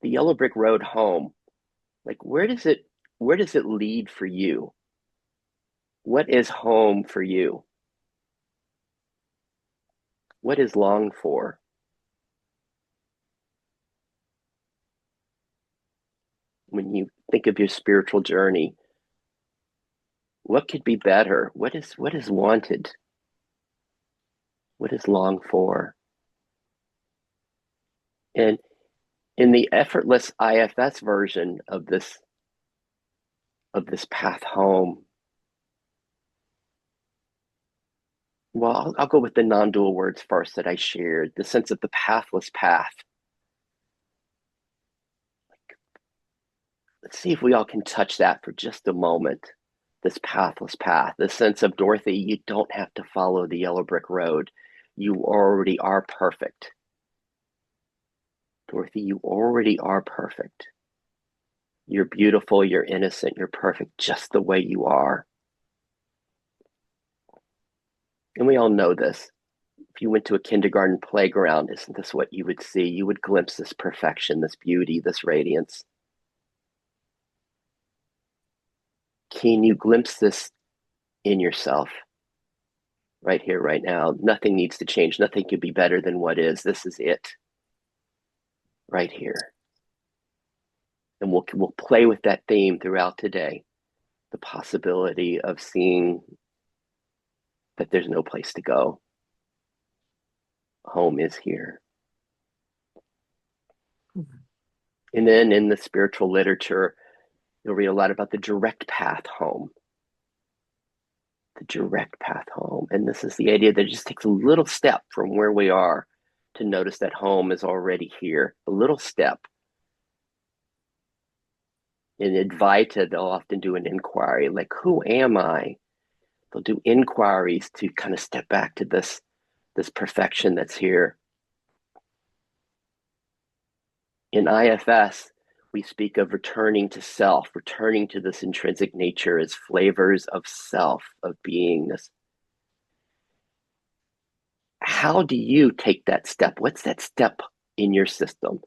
the yellow brick road home, like where does it lead for you? What is home for you? What is longed for? When you think of your spiritual journey, what could be better? What is wanted? What is longed for? And in the effortless IFS version of this path home, well, I'll go with the non-dual words first that I shared, the sense of the pathless path. Let's see if we all can touch that for just a moment. This pathless path, the sense of Dorothy, you don't have to follow the yellow brick road. You already are perfect. Dorothy, you already are perfect. You're beautiful, you're innocent, you're perfect just the way you are. And we all know this. If you went to a kindergarten playground, isn't this what you would see? You would glimpse this perfection, this beauty, this radiance. Can you glimpse this in yourself right here, right now? Nothing needs to change. Nothing could be better than what is. This is it right here. And we'll play with that theme throughout today. The possibility of seeing that there's no place to go. Home is here. And then in the spiritual literature, you'll read a lot about the direct path home. The direct path home. And this is the idea that it just takes a little step from where we are to notice that home is already here. A little step. In Advaita, they'll often do an inquiry, like, who am I? They'll do inquiries to kind of step back to this perfection that's here. In IFS, we speak of returning to self, returning to this intrinsic nature as flavors of self, of beingness. How do you take that step? What's that step in your system?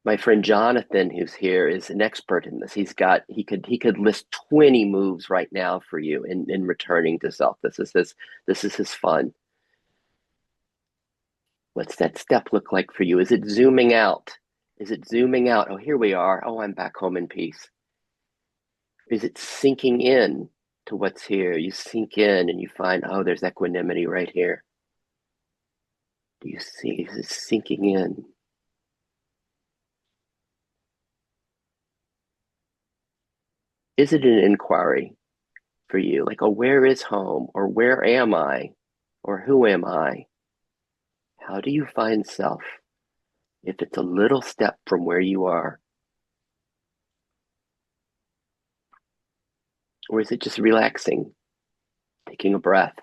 My friend Jonathan, who's here, is an expert in this. He could list 20 moves right now for you in returning to self. This is his fun. What's that step look like for you? Is it zooming out? Is it zooming out? Oh, here we are. Oh, I'm back home in peace. Is it sinking in to what's here? You sink in and you find, oh, there's equanimity right here. Do you see? Is it sinking in? Is it an inquiry for you? Like, oh, where is home? Or where am I? Or who am I? How do you find self if it's a little step from where you are? Or is it just relaxing, taking a breath?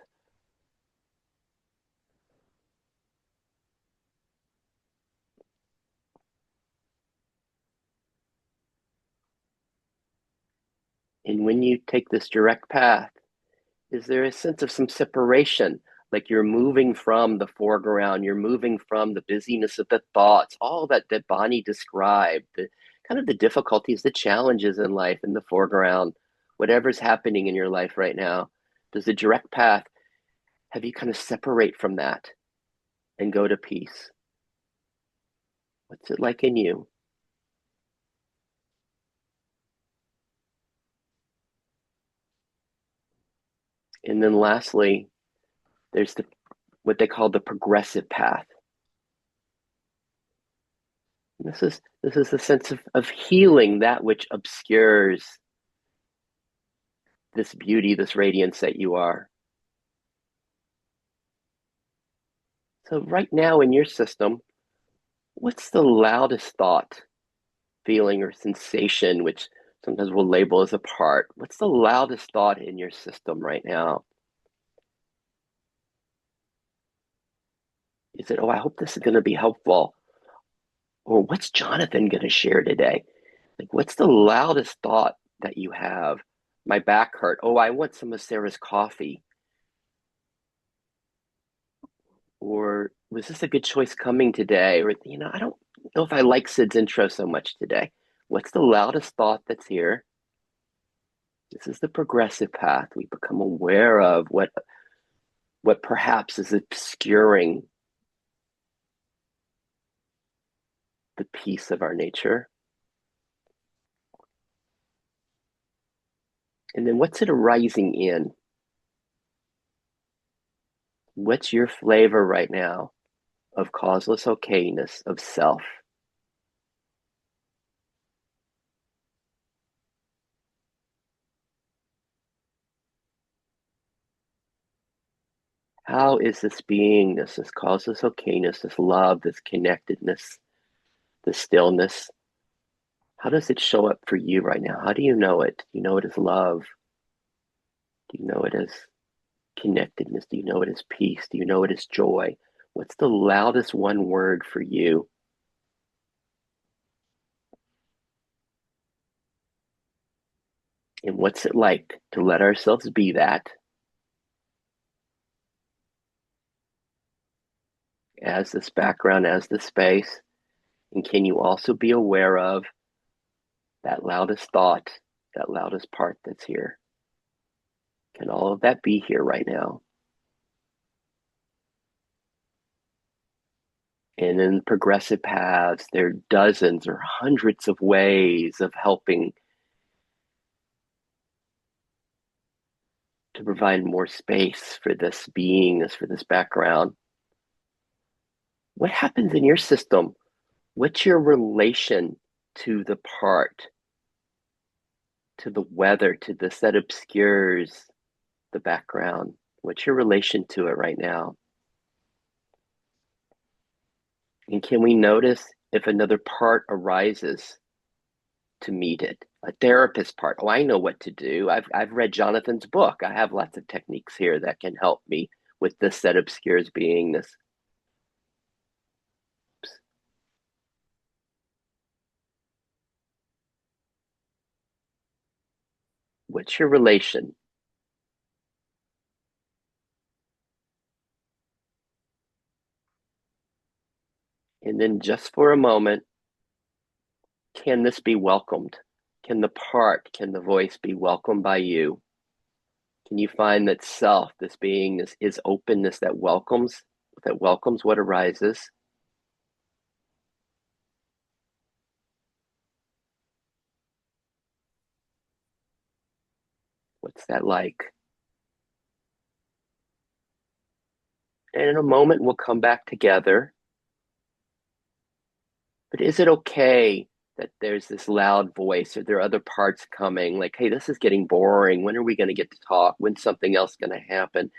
And when you take this direct path, is there a sense of some separation? Like you're moving from the foreground, you're moving from the busyness of the thoughts, all that Bonnie described, the kind of the difficulties, the challenges in life in the foreground, whatever's happening in your life right now. Does the direct path have you kind of separate from that and go to peace? What's it like in you? And then lastly, there's what they call the progressive path. This is a sense of healing that which obscures this beauty, this radiance that you are. So right now in your system, what's the loudest thought, feeling, or sensation, which sometimes we'll label as a part? What's the loudest thought in your system right now? Is it, oh, I hope this is going to be helpful? Or what's Jonathan going to share today? Like, what's the loudest thought that you have? My back hurt. Oh, I want some of Sarah's coffee. Or Was this a good choice coming today? Or, I don't know if I like Sid's intro so much today. What's the loudest thought that's here? This is the progressive path. We become aware of what perhaps is obscuring the peace of our nature. And then what's it arising in? What's your flavor right now of causeless okayness, of self? How is this beingness, this causeless okayness, this love, this connectedness, this stillness? How does it show up for you right now? How do you know it? Do you know it as love? Do you know it as connectedness? Do you know it as peace? Do you know it as joy? What's the loudest one word for you? And what's it like to let ourselves be that as this background, as this space? And can you also be aware of that loudest thought, that loudest part that's here? Can all of that be here right now? And in progressive paths, there are dozens or hundreds of ways of helping to provide more space for this beingness, for this background. What happens in your system? What's your relation to the part, to the weather, to this that obscures the background? What's your relation to it right now? And can we notice if another part arises to meet it? A therapist part. Oh, I know what to do. I've read Jonathan's book. I have lots of techniques here that can help me with this that obscures beingness. What's your relation? And then just for a moment, can this be welcomed? Can the part, can the voice be welcomed by you? Can you find that self, this beingness, is openness that welcomes what arises? What's that like? And in a moment, we'll come back together. But is it okay that there's this loud voice or there are other parts coming? Like, hey, this is getting boring. When are we going to get to talk? When's something else going to happen?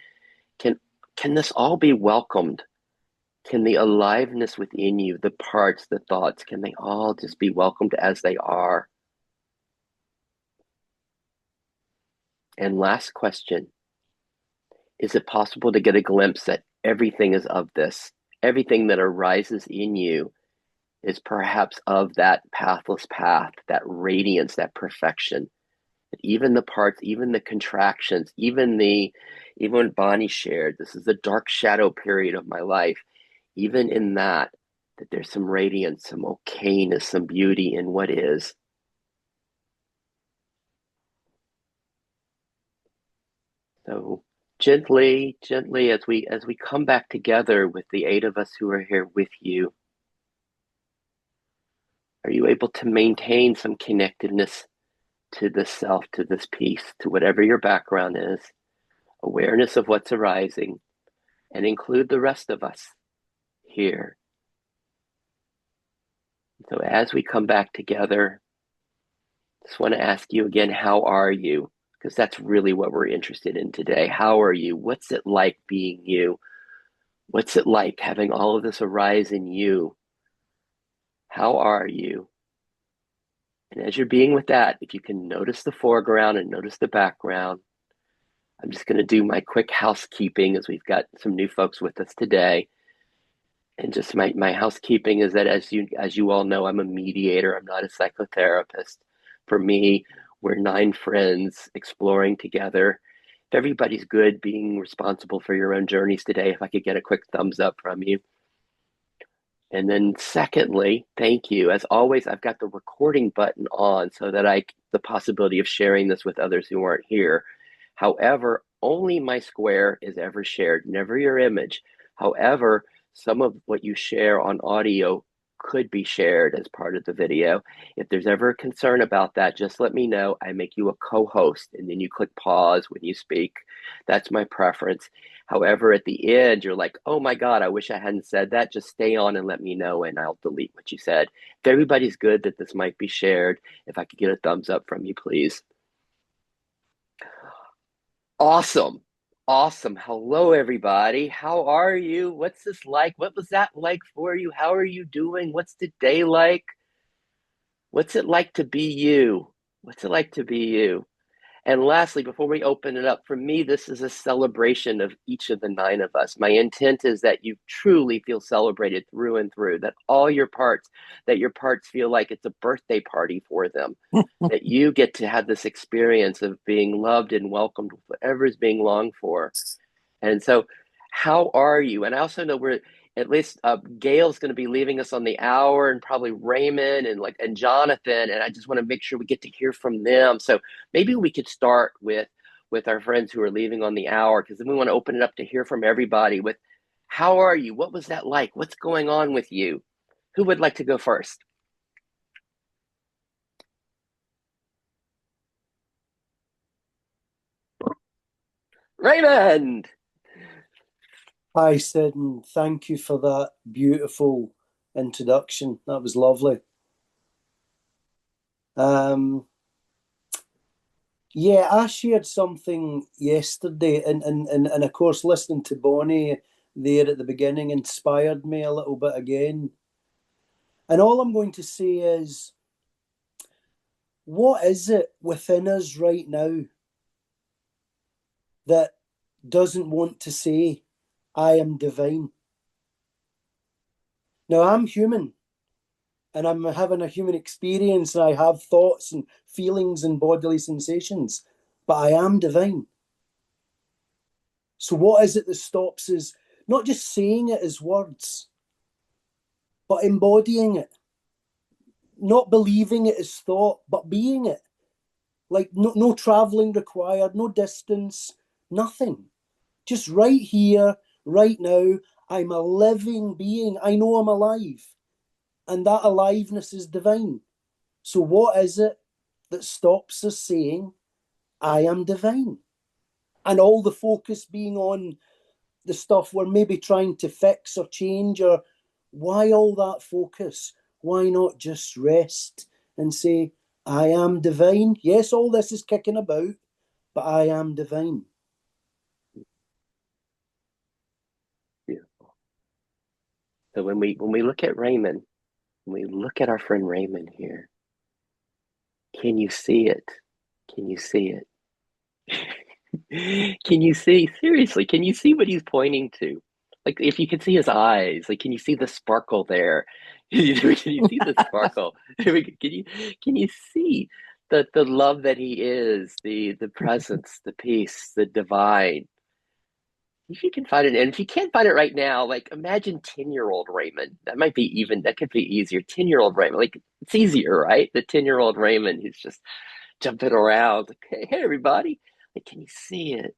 Can can this all be welcomed? Can the aliveness within you, the parts, the thoughts, can they all just be welcomed as they are? And last question, is it possible to get a glimpse that everything is of this? Everything that arises in you is perhaps of that pathless path, that radiance, that perfection. That even the parts, even the contractions, even when Bonnie shared, this is the dark shadow period of my life. Even in that there's some radiance, some okayness, some beauty in what is. So gently, gently, as we come back together with the eight of us who are here with you, are you able to maintain some connectedness to this self, to this peace, to whatever your background is, awareness of what's arising, and include the rest of us here? So as we come back together, just want to ask you again, how are you? Because that's really what we're interested in today. How are you? What's it like being you? What's it like having all of this arise in you? How are you? And as you're being with that, if you can notice the foreground and notice the background, I'm just going to do my quick housekeeping as we've got some new folks with us today. And just my housekeeping is that as you all know, I'm a mediator. I'm not a psychotherapist. For me, we're nine friends exploring together. If everybody's good, being responsible for your own journeys today, if I could get a quick thumbs up from you. And then secondly, thank you. As always, I've got the recording button on so that the possibility of sharing this with others who aren't here. However, only my square is ever shared, never your image. However, some of what you share on audio could be shared as part of the video. If there's ever a concern about that, just let me know. I make you a co-host and then you click pause when you speak. That's my preference. However, at the end, you're like, oh my God, I wish I hadn't said that. Just stay on and let me know, and I'll delete what you said. If everybody's good that this might be shared, if I could get a thumbs up from you, please. Awesome. Awesome. Hello, everybody. How are you? What's this like? What was that like for you? How are you doing? What's the day like? What's it like to be you? What's it like to be you? And lastly, before we open it up, for me, this is a celebration of each of the nine of us. My intent is that you truly feel celebrated through and through, that your parts feel like it's a birthday party for them, that you get to have this experience of being loved and welcomed with whatever is being longed for. And so, how are you? And I also know we're at least Gail's going to be leaving us on the hour, and probably Raymond and Jonathan. And I just want to make sure we get to hear from them. So maybe we could start with our friends who are leaving on the hour, because then we want to open it up to hear from everybody. With how are you? What was that like? What's going on with you? Who would like to go first? Raymond. Hi, Sid, and thank you for that beautiful introduction. That was lovely. Um, yeah, I shared something yesterday, and of course, listening to Bonnie there at the beginning inspired me a little bit again. And all I'm going to say is, what is it within us right now that doesn't want to say, I am divine? Now, I'm human. And I'm having a human experience and I have thoughts and feelings and bodily sensations, but I am divine. So, what is it that stops us not just saying it as words, but embodying it, not believing it as thought, but being it? Like, no traveling required, no distance, nothing. Just right here, right now, I'm a living being. I know I'm alive, and that aliveness is divine. So, what is it that stops us saying, I am divine? And all the focus being on the stuff we're maybe trying to fix or change, or why all that focus? Why not just rest and say, I am divine? Yes, all this is kicking about, but I am divine. Beautiful. So when we look at Raymond, when we look at our friend Raymond here, can you see it? Can you see it? Can you see, seriously, can you see what he's pointing to? Like, if you can see his eyes, like, can you see the sparkle there? Can you see the sparkle? Can you see the love that he is, the presence, the peace, the divine? If you can find it, and if you can't find it right now, like, imagine 10-year-old Raymond. That could be easier. 10-year-old Raymond, like, it's easier, right? The 10-year-old Raymond who's just jumping around. Like, hey, everybody. Like, can you see it?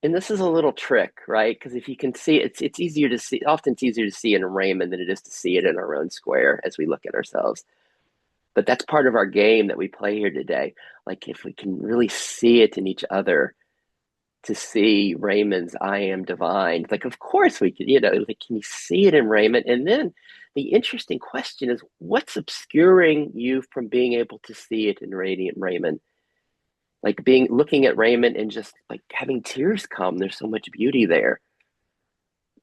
And this is a little trick, right? Because if you can see it, it's easier to see. Often it's easier to see in a Raymond than it is to see it in our own square as we look at ourselves. But that's part of our game that we play here today. Like, if we can really see it in each other, to see Raymond's "I am divine." Like, of course we could, like, can you see it in Raymond? And then the interesting question is, what's obscuring you from being able to see it in Radiant Raymond? Like, being looking at Raymond and just like having tears come. There's so much beauty there.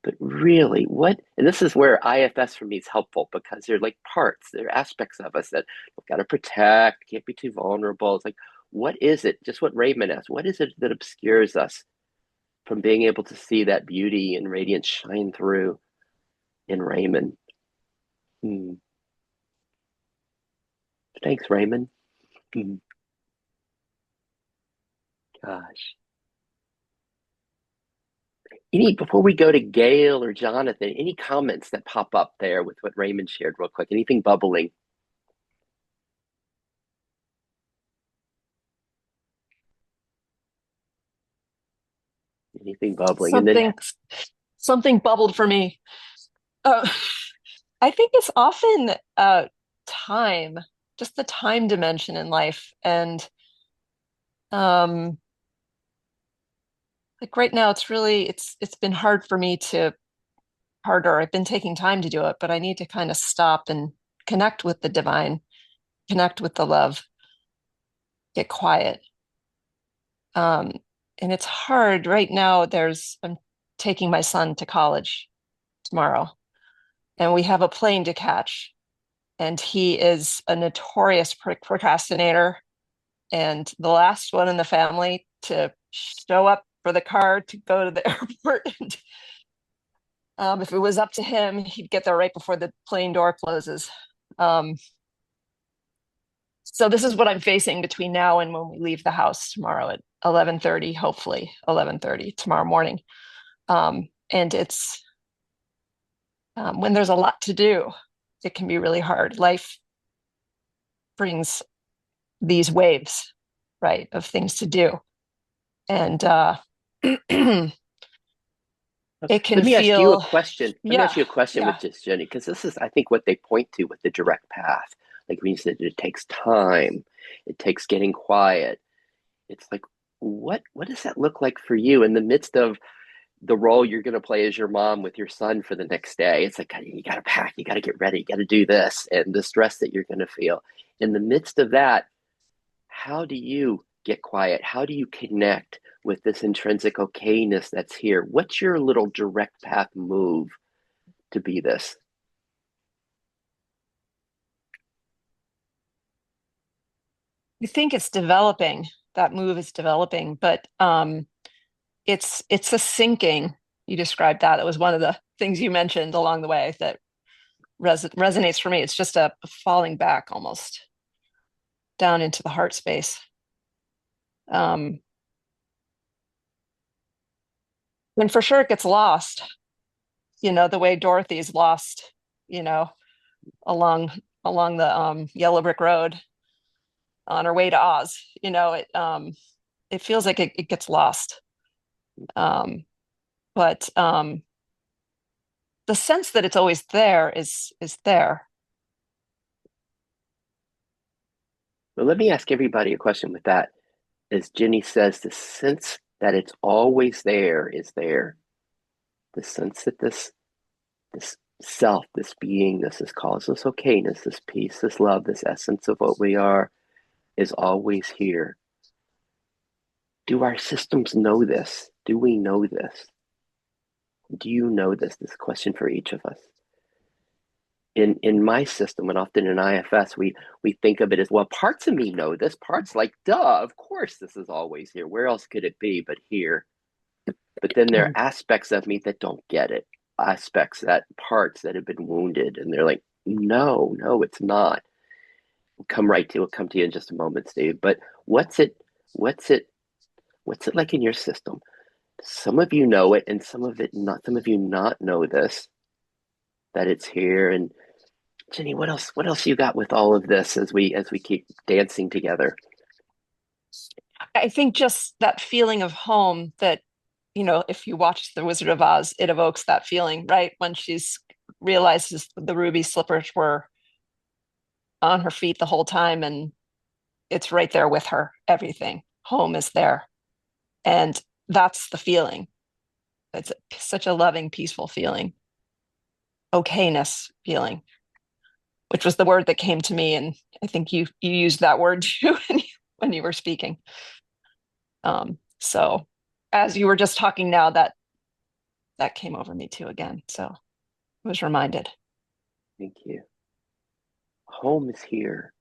But really, what, and this is where IFS for me is helpful, because they're like parts, they're aspects of us that we've got to protect, can't be too vulnerable. It's like, what is it? Just what Raymond asked, what is it that obscures us from being able to see that beauty and radiance shine through in Raymond? Hmm. Thanks, Raymond. Hmm. Gosh. Any before we go to Gail or Jonathan, any comments that pop up there with what Raymond shared real quick? Anything bubbling? Anything bubbling? And then Something something bubbled for me. Uh, I think it's often time, just the time dimension in life. And um, like right now, it's been hard for me to harder. I've been taking time to do it, but I need to kind of stop and connect with the divine, connect with the love, get quiet. Um, and it's hard right now. I'm taking my son to college tomorrow, and we have a plane to catch. And he is a notorious procrastinator and the last one in the family to show up for the car to go to the airport. And, if it was up to him, he'd get there right before the plane door closes. Um, so this is what I'm facing between now and when we leave the house tomorrow at 11:30, hopefully 11:30 tomorrow morning. And it's when there's a lot to do, it can be really hard. Life brings these waves, right, of things to do. And it can let me ask you a feel, question. Let me yeah, ask you a question yeah. with this, Jenny, because this is, I think, what they point to with the direct path. Like when you said it takes time, it takes getting quiet. It's like, what does that look like for you in the midst of the role you're going to play as your mom with your son for the next day? It's like you got to pack, you got to get ready, you got to do this, and the stress that you're going to feel. In the midst of that, how do you get quiet? How do you connect with this intrinsic okayness that's here? What's your little direct path move to be this? I think it's developing. That move is developing, but it's a sinking. You described that. It was one of the things you mentioned along the way that resonates for me. It's just a falling back almost down into the heart space. Um, and for sure, it gets lost. The way Dorothy's lost. You know, along along the yellow brick road on her way to Oz. It feels like it gets lost. Um, but the sense that it's always there is there. Well, let me ask everybody a question with that. As Jenny says, the sense that it's always there is there. The sense that this self, this beingness, this causeless okayness, this peace, this love, this essence of what we are is always here. Do our systems know this? Do we know this? Do you know this? This is a question for each of us. In my system, and often in IFS, we think of it as, well, parts of me know this. Parts like, duh, of course this is always here. Where else could it be but here? But then there are aspects of me that don't get it. Aspects, that parts that have been wounded, and they're like, no, no, it's not. We'll come to you in just a moment, Steve. But what's it what's it what's it like in your system? Some of you know it, and some of you not know this, that it's here. And Jenny, what else you got with all of this as we keep dancing together? I think just that feeling of home that, if you watch The Wizard of Oz, it evokes that feeling, right? When she's realizes the ruby slippers were on her feet the whole time and it's right there with her, everything. Home is there. And that's the feeling. It's such a loving, peaceful feeling, okayness feeling, which was the word that came to me. And I think you used that word too when you were speaking. So as you were just talking now, that came over me too again. So I was reminded. Thank you. Home is here.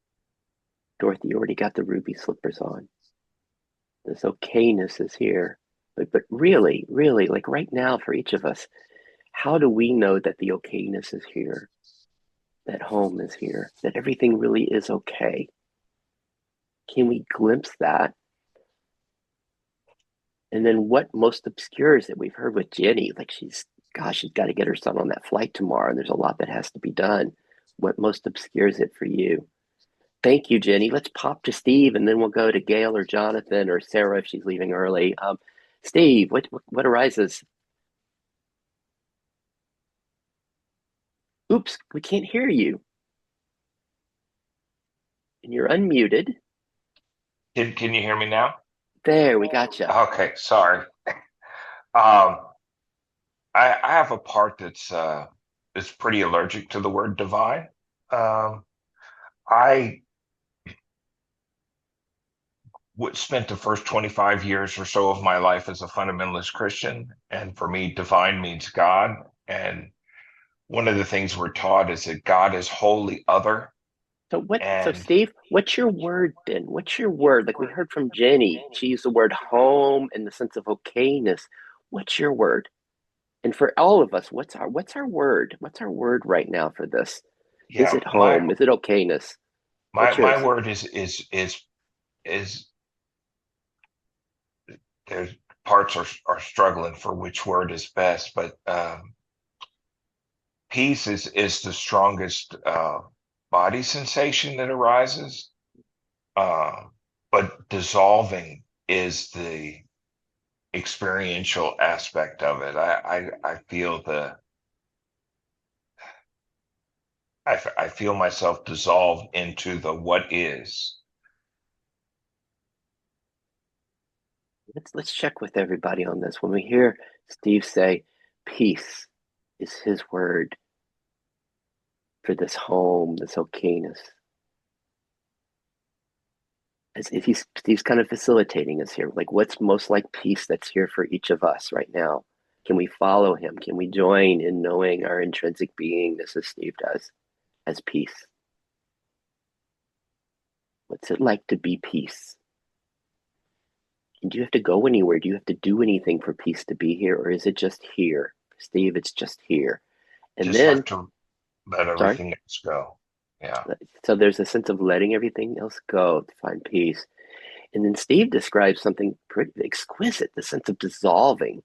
Dorothy, you already got the ruby slippers on. This okayness is here. But really, really, like right now for each of us, how do we know that the okayness is here? That home is here? That everything really is okay? Can we glimpse that? And then what most obscures it? We've heard with Jenny, like gosh, she's got to get her son on that flight tomorrow, and there's a lot that has to be done. What most obscures it for you? Thank you, Jenny. Let's pop to Steve, and then we'll go to Gail or Jonathan or Sarah if she's leaving early. Steve, what arises? Oops, we can't hear you, and you're unmuted. Can you hear me now? There, we got you. Okay, sorry. Um, I have a part that's pretty allergic to the word divine. Um, I spent the first 25 years or so of my life as a fundamentalist Christian, and for me, divine means God. And one of the things we're taught is that God is wholly other, So and Steve, what's your word then? What's your word? Like we heard from Jenny, she used the word home in the sense of okayness. What's your word? And for all of us, what's our word? What's our word right now for this? Is yeah, it home? Is it okayness? What's my yours? word is there's parts are struggling for which word is best, but peace is the strongest body sensation that arises, uh, but dissolving is the experiential aspect of it. I feel I feel myself dissolve into the what is. Let's check with everybody on this. When we hear Steve say peace is his word for this home, this okayness, as if Steve's kind of facilitating us here. Like, what's most like peace that's here for each of us right now? Can we follow him? Can we join in knowing our intrinsic beingness as Steve does, as peace? What's it like to be peace? And do you have to go anywhere? Do you have to do anything for peace to be here? Or is it just here? Steve, it's just here. And Just have then, to let sorry? everything else go. Yeah. So there's a sense of letting everything else go to find peace. And then Steve describes something pretty exquisite, the sense of dissolving.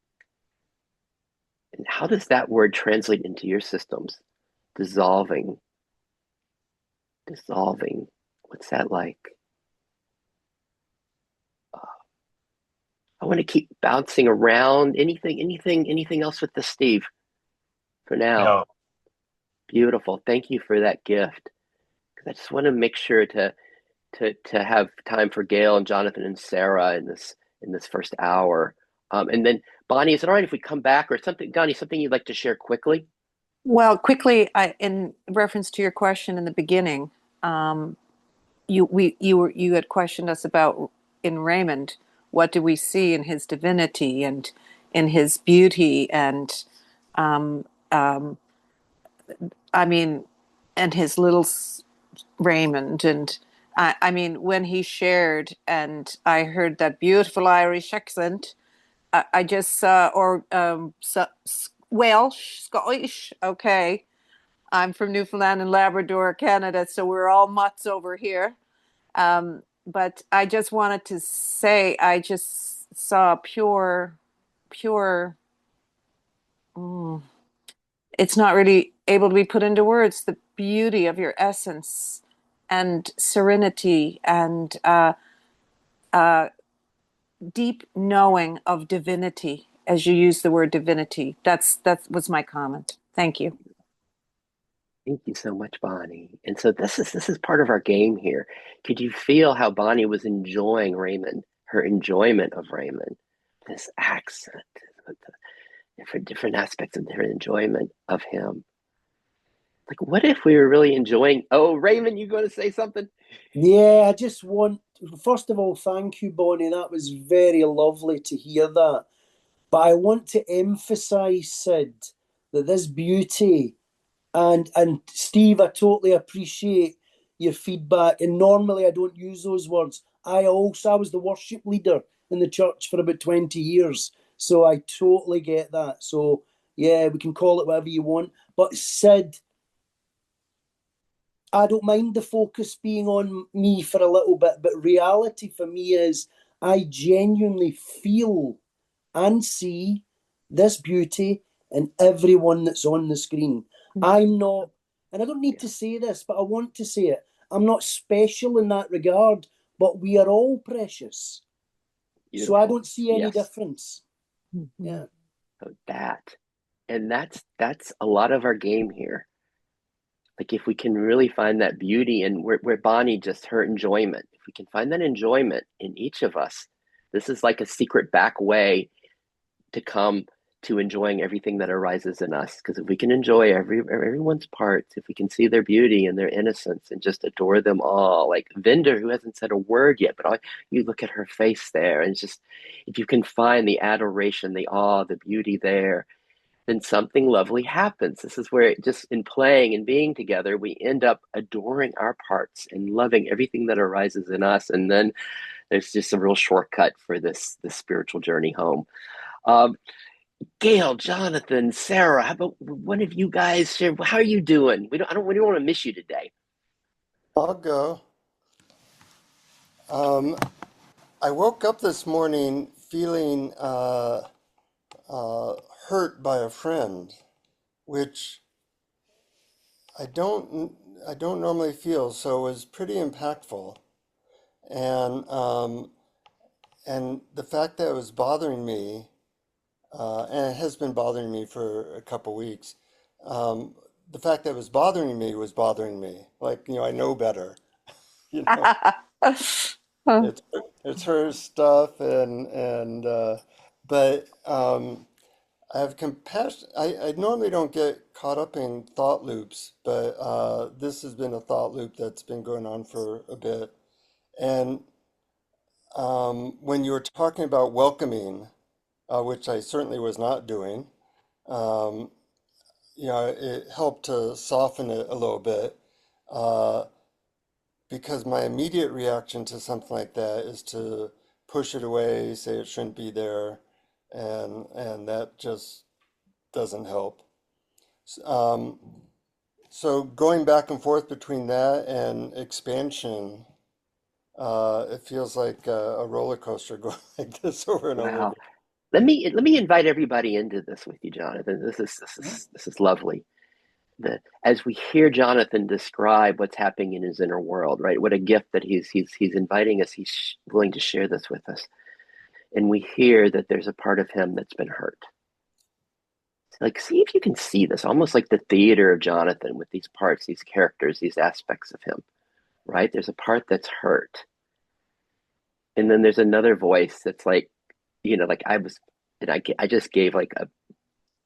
And how does that word translate into your systems? Dissolving, dissolving. What's that like? I want to keep bouncing around. Anything else with the Steve for now? No, Beautiful. Thank you for that gift. Because I just want to make sure to have time for Gail and Jonathan and Sarah in this first hour. And then Bonnie, is it all right if we come back or something? Bonnie, something you'd like to share quickly? Well, quickly, in reference to your question in the beginning, um, you had questioned us about in Raymond, what do we see in his divinity and in his beauty and um, um, I mean, and his little Raymond and I mean when he shared and I heard that beautiful Irish accent, I just saw or Welsh, Scottish, okay. I'm from Newfoundland and Labrador, Canada, so we're all mutts over here. But I just wanted to say, I just saw pure. Mm, it's not really able to be put into words. The beauty of your essence and serenity and uh, deep knowing of divinity, as you use the word divinity. That was my comment. Thank you. Thank you so much, Bonnie. And so this is part of our game here. Could you feel how Bonnie was enjoying Raymond, her enjoyment of Raymond, this accent, the different aspects of their enjoyment of him? Like, what if we were really enjoying? Oh, Raymond, you going to say something? Yeah, I just want, first of all, thank you, Bonnie. That was very lovely to hear that. But I want to emphasize, Sid, that this beauty and Steve, I totally appreciate your feedback. And normally I don't use those words. I was the worship leader in the church for about 20 years. So I totally get that. So yeah, we can call it whatever you want. But Sid, I don't mind the focus being on me for a little bit, but reality for me is I genuinely feel and see this beauty in everyone that's on the screen. I'm not, and I don't need to say this, but I want to say it. I'm not special in that regard, but we are all precious. So I Beautiful. don't see any Yes. difference. Yeah. So that's a lot of our game here. Like if we can really find that beauty and where Bonnie just her enjoyment, if we can find that enjoyment in each of us, this is like a secret back way to come to enjoying everything that arises in us. Because if we can enjoy everyone's parts, if we can see their beauty and their innocence and just adore them all, like Vinder, who hasn't said a word yet, but you look at her face there, and it's just if you can find the adoration, the awe, the beauty there, then something lovely happens. This is where just in playing and being together, we end up adoring our parts and loving everything that arises in us. And then there's just a real shortcut for this spiritual journey home. Um, Gail, Jonathan, Sarah, how about one of you guys share? How are you doing? We don't want to miss you today. I'll go. I woke up this morning feeling uh, hurt by a friend, which I don't I don't normally feel. So it was pretty impactful, and um, and the fact that it was bothering me, and it has been bothering me for a couple weeks. Um, the fact that it was bothering me. Like, I know better. You know, it's it's her stuff, and but I have compassion. I normally don't get caught up in thought loops, but this has been a thought loop that's been going on for a bit. And when you were talking about welcoming, which I certainly was not doing, um, it helped to soften it a little bit. Uh, because my immediate reaction to something like that is to push it away, say it shouldn't be there, and that just doesn't help. Um, so going back and forth between that and expansion, it feels like a roller coaster going like this over and over Wow. again. Let me invite everybody into this with you, Jonathan. This is lovely. As we hear Jonathan describe what's happening in his inner world, right? What a gift that he's inviting us. He's willing to share this with us, and we hear that there's a part of him that's been hurt. Like, see if you can see this, almost like the theater of Jonathan with these parts, these characters, these aspects of him, right? There's a part that's hurt, and then there's another voice that's like, like I just gave like a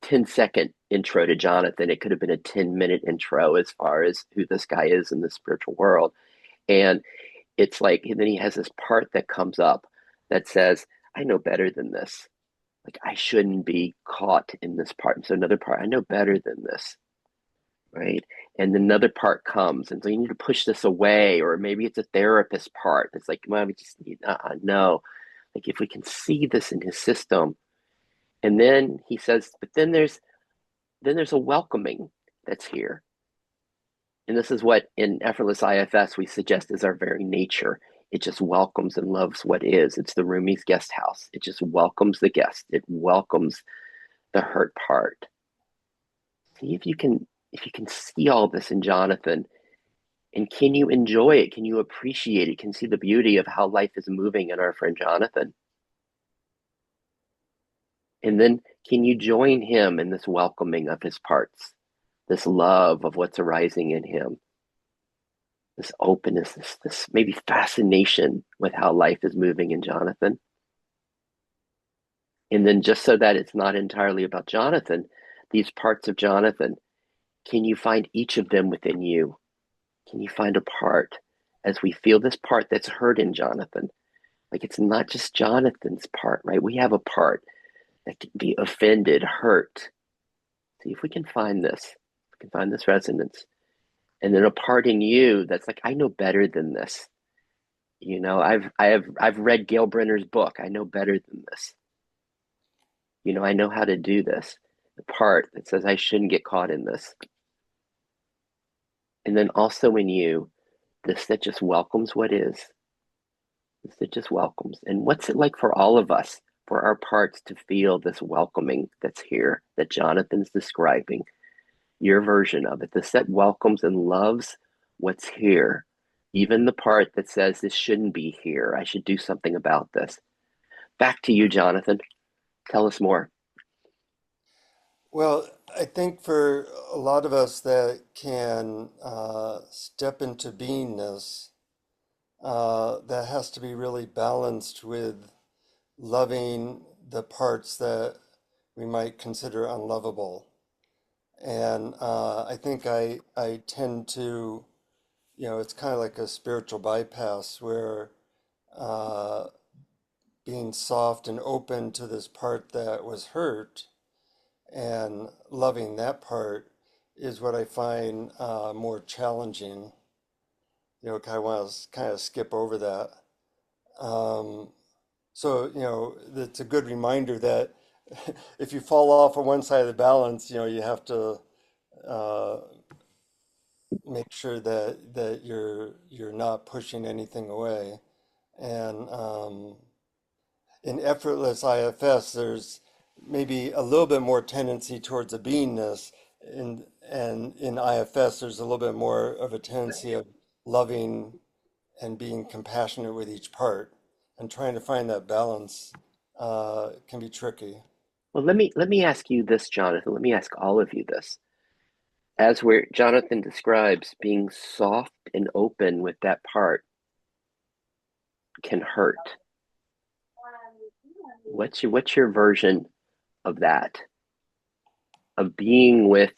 10-second intro to Jonathan. It could have been a 10-minute intro as far as who this guy is in the spiritual world. And it's like, and then he has this part that comes up that says, I know better than this. Like, I shouldn't be caught in this part. And so another part, I know better than this. Right. And another part comes. And so you need to push this away. Or maybe it's a therapist part. It's like, well, we just need, no. Like, if we can see this in his system, and then he says, but then there's a welcoming that's here. And this is what in Effortless IFS we suggest is our very nature. It just welcomes and loves what is. It's the Rumi's guest house. It just welcomes the guest. It welcomes the hurt part. See if you can see all this in Jonathan, and can you enjoy it? Can you appreciate it? Can you see the beauty of how life is moving in our friend Jonathan? And then can you join him in this welcoming of his parts, this love of what's arising in him, this openness, this maybe fascination with how life is moving in Jonathan? And then just so that it's not entirely about Jonathan, these parts of Jonathan, can you find each of them within you? Can you find a part as we feel this part that's hurt in Jonathan? Like it's not just Jonathan's part, right? We have a part that can be offended, hurt. See if we can find this. We can find this resonance. And then a part in you that's like, I know better than this. I've read Gail Brenner's book. I know better than this. I know how to do this. The part that says I shouldn't get caught in this. And then also in you, this that just welcomes what is. This that just welcomes. And what's it like for all of us for our parts to feel this welcoming that's here, that Jonathan's describing, your version of it, this that welcomes and loves what's here, even the part that says this shouldn't be here, I should do something about this. Back to you, Jonathan. Tell us more. Well, I think for a lot of us that can step into beingness, that has to be really balanced with loving the parts that we might consider unlovable. And I think I tend to, it's kind of like a spiritual bypass where uh, being soft and open to this part that was hurt and loving that part is what I find more challenging. I want to kind of skip over that. Um, so, it's a good reminder that if you fall off on one side of the balance, you have to uh, make sure that you're not pushing anything away. And in effortless IFS, there's maybe a little bit more tendency towards a beingness, and in IFS, there's a little bit more of a tendency of loving and being compassionate with each part, and trying to find that balance can be tricky. Well, let me ask you this, Jonathan. Let me ask all of you this. As where Jonathan describes being soft and open with that part can hurt. What's your version of that? Of being with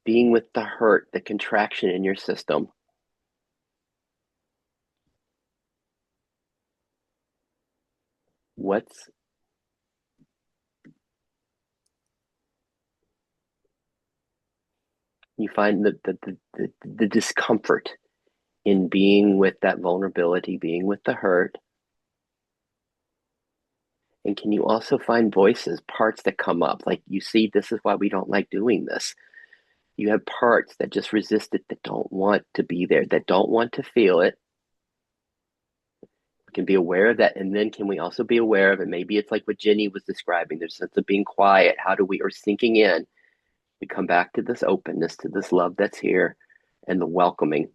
the hurt, the contraction in your system. What's you find the discomfort in being with that vulnerability, being with the hurt. And can you also find voices, parts that come up? Like you see, this is why we don't like doing this. You have parts that just resist it, that don't want to be there, that don't want to feel it. We can be aware of that. And then can we also be aware of it? Maybe it's like what Jenny was describing. There's a sense of being quiet. How do we, or sinking in? We come back to this openness, to this love that's here, and the welcoming.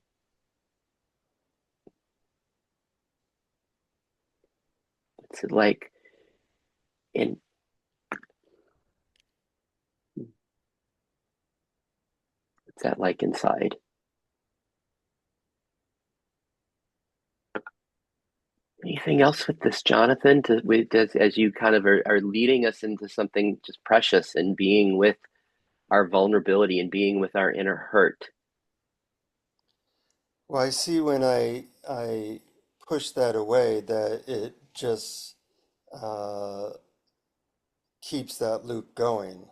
It's like in what's that like inside? Anything else with this, Jonathan? As you kind of are leading us into something just precious and being with our vulnerability and being with our inner hurt. Well, I see when I push that away that it just uh, keeps that loop going.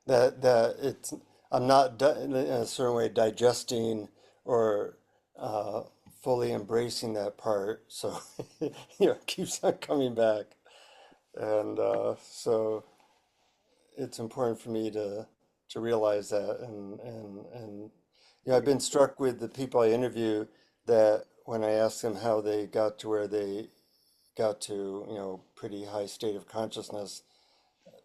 That it's I'm not in a certain way digesting or uh, fully embracing that part, so it keeps on coming back, and so it's important for me to realize that, and I've been struck with the people I interview that when I ask them how they got to where they got to, pretty high state of consciousness,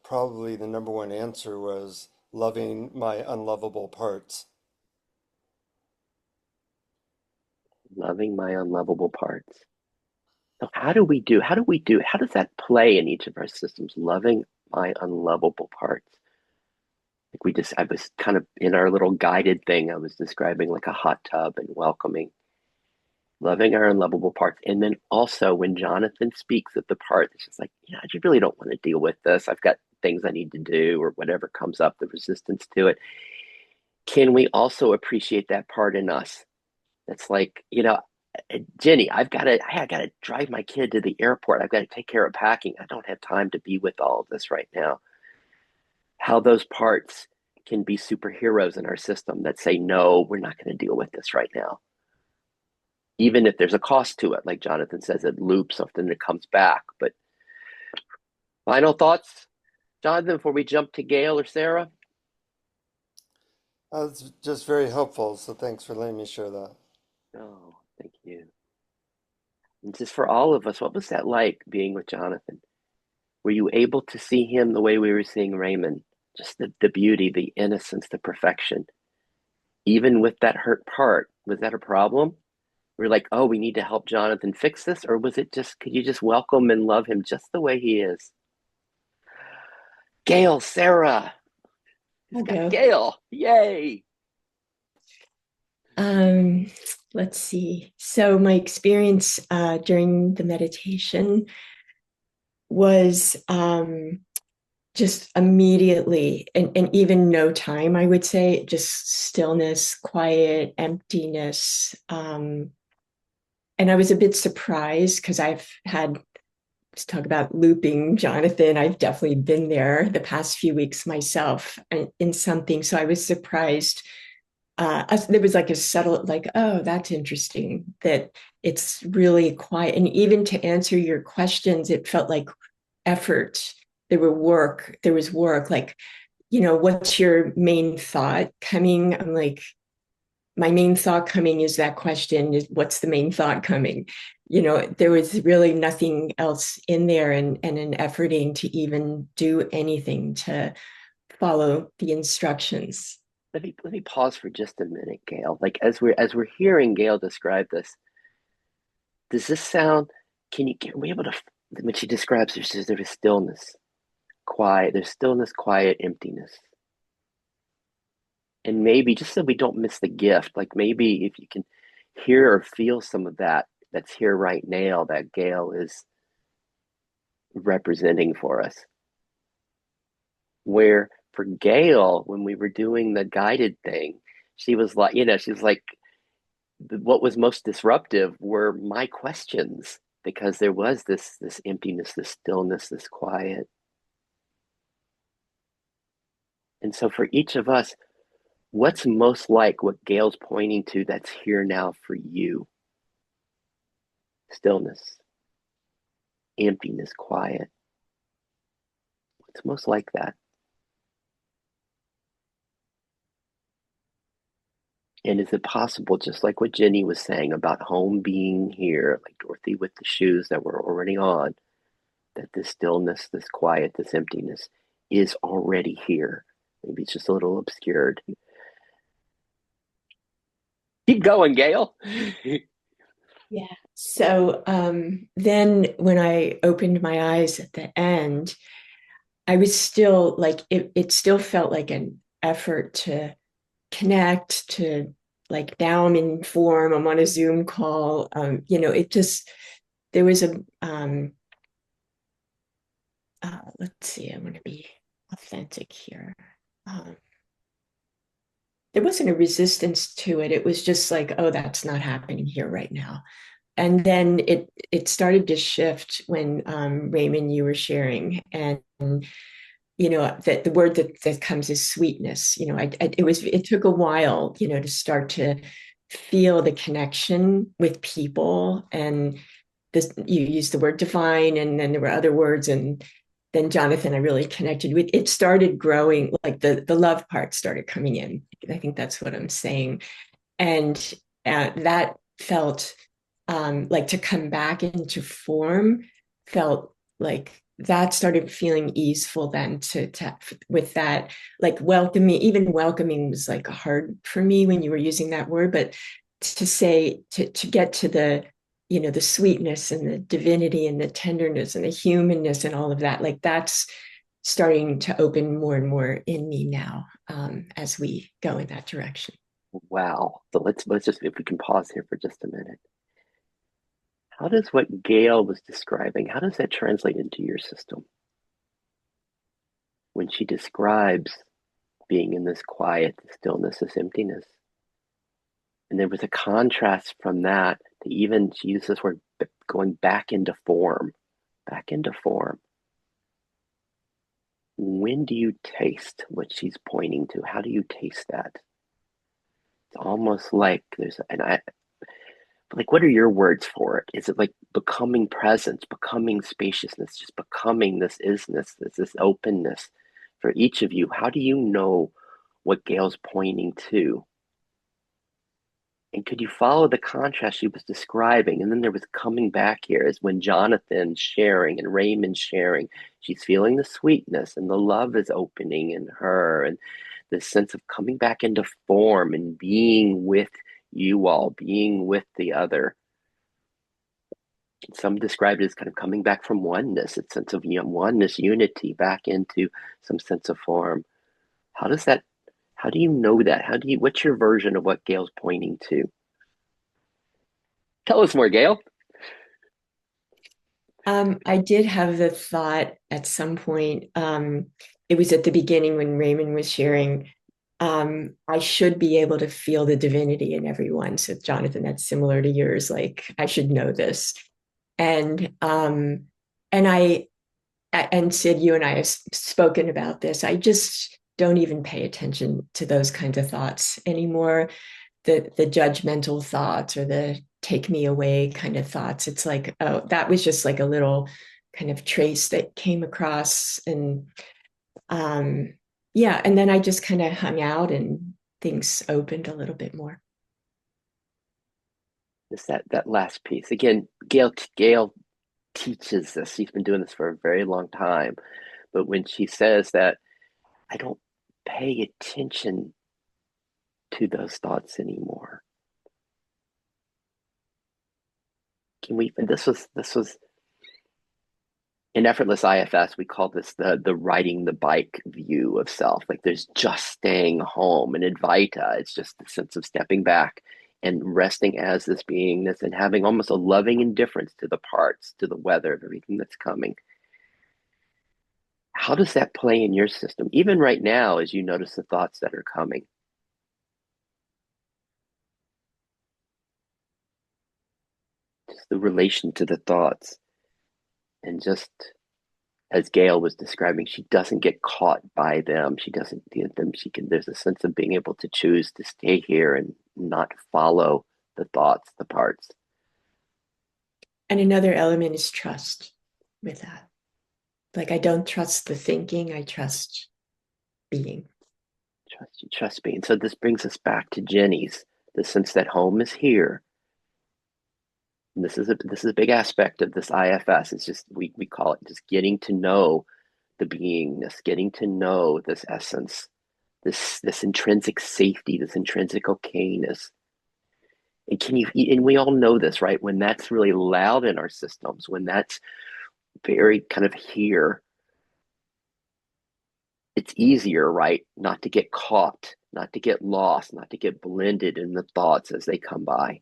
probably the number one answer was loving my unlovable parts. Loving my unlovable parts. So how does that play in each of our systems? Loving my unlovable parts. Like I was kind of in our little guided thing, I was describing like a hot tub and welcoming, loving our unlovable parts. And then also when Jonathan speaks of the part that's just like, I just really don't want to deal with this. I've got things I need to do or whatever comes up, the resistance to it. Can we also appreciate that part in us? That's like, Jenny, I gotta drive my kid to the airport. I've got to take care of packing. I don't have time to be with all of this right now. How those parts can be superheroes in our system that say, no, we're not going to deal with this right now. Even if there's a cost to it, like Jonathan says, it loops, often it comes back. But final thoughts, Jonathan, before we jump to Gail or Sarah? It's just very helpful, so thanks for letting me share that. Oh, thank you. And just for all of us, what was that like being with Jonathan? Were you able to see him the way we were seeing Raymond? Just the beauty, the innocence, the perfection. Even with that hurt part, was that a problem? We're like, oh, we need to help Jonathan fix this? Or was it just, could you just welcome and love him just the way he is? Gail, Sarah. It's I'll got go. Gail. Yay. Um, let's see. So my experience during the meditation was just immediately, and even no time, I would say, just stillness, quiet, emptiness. And I was a bit surprised because I've had, let's talk about looping, Jonathan. I've definitely been there the past few weeks myself in something. So I was surprised. There was like a subtle, like, oh, that's interesting that it's really quiet. And even to answer your questions, it felt like effort. There was work, like, what's your main thought coming? I'm like, my main thought coming is that question is what's the main thought coming? There was really nothing else in there, and an efforting to even do anything to follow the instructions. Let me pause for just a minute, Gail. Like as we're hearing Gail describe this, does this sound, are we able to, when she describes, she says there is stillness, quiet, there's stillness, quiet, emptiness. And maybe just so we don't miss the gift, like maybe if you can hear or feel some of that that's here right now that Gail is representing for us. Where for Gail, when we were doing the guided thing, she was like, she's like, what was most disruptive were my questions because there was this emptiness, this stillness, this quiet. And so for each of us, what's most like what Gail's pointing to that's here now for you? Stillness, emptiness, quiet. What's most like that? And is it possible, just like what Jenny was saying about home being here, like Dorothy with the shoes that were already on, that this stillness, this quiet, this emptiness is already here? Maybe it's just a little obscured. Keep going, Gail. Yeah. So then when I opened my eyes at the end, I was still like, it still felt like an effort to connect, to like, now I'm in form, I'm on a Zoom call. It just, there was let's see, I want to be authentic here. There wasn't a resistance to it. It was just like, oh, that's not happening here right now. And then it started to shift when Raymond, you were sharing, and that the word that comes is sweetness. It took a while, to start to feel the connection with people, and this, you used the word divine, and then there were other words, and then Jonathan, I really connected with. It started growing, like the love part started coming in. I think that's what I'm saying, and that felt like, to come back into form felt like that started feeling easeful then, to with that, like, welcoming. Even welcoming was like hard for me when you were using that word, but to say, to get to the sweetness and the divinity and the tenderness and the humanness and all of that, like, that's starting to open more and more in me now, as we go in that direction. Wow. So let's just, if we can pause here for just a minute. How does what Gail was describing, how does that translate into your system? When she describes being in this quiet, this stillness, this emptiness. And there was a contrast from that to, even she used this word, going back into form, back into form. When do you taste what she's pointing to? How do you taste that? It's almost like like, what are your words for it? Is it like becoming presence, becoming spaciousness, just becoming this isness, this openness for each of you? How do you know what Gail's pointing to? And could you follow the contrast she was describing? And then there was coming back here is when Jonathan's sharing and Raymond's sharing. She's feeling the sweetness and the love is opening in her, and this sense of coming back into form and being with you all, being with the other. Some describe it as kind of coming back from oneness, a sense of oneness, unity, back into some sense of form. How does that, how do you know that? What's your version of what Gail's pointing to? Tell us more, Gail. I did have the thought at some point, it was at the beginning when Raymond was sharing, I should be able to feel the divinity in everyone. So Jonathan, that's similar to yours, like I should know this. And I and Sid, you and I have spoken about this. I just don't even pay attention to those kinds of thoughts anymore. The judgmental thoughts or the take me away kind of thoughts. It's like, oh, that was just like a little kind of trace that came across. And yeah, and then I just kind of hung out and things opened a little bit more. It's that last piece. Again, Gail teaches this. She's been doing this for a very long time. But when she says that, I don't pay attention to those thoughts anymore. Can we, and this was in Effortless IFS, we call this the riding the bike view of self. Like there's just staying home. And Advaita, it's just the sense of stepping back and resting as this beingness and having almost a loving indifference to the parts, to the weather of everything that's coming. How does that play in your system? Even right now, as you notice the thoughts that are coming. Just the relation to the thoughts. And just as Gail was describing, she doesn't get caught by them. She doesn't get them. There's a sense of being able to choose to stay here and not follow the thoughts, the parts. And another element is trust with that. Like I don't trust the thinking, I trust being. Trust being. So this brings us back to Jenny's, the sense that home is here. And this is a big aspect of this IFS. It's just we call it just getting to know the beingness, getting to know this essence, this intrinsic safety, this intrinsic okayness. And we all know this, right? When that's really loud in our systems, when that's very kind of here, it's easier, right? Not to get caught, not to get lost, not to get blended in the thoughts as they come by.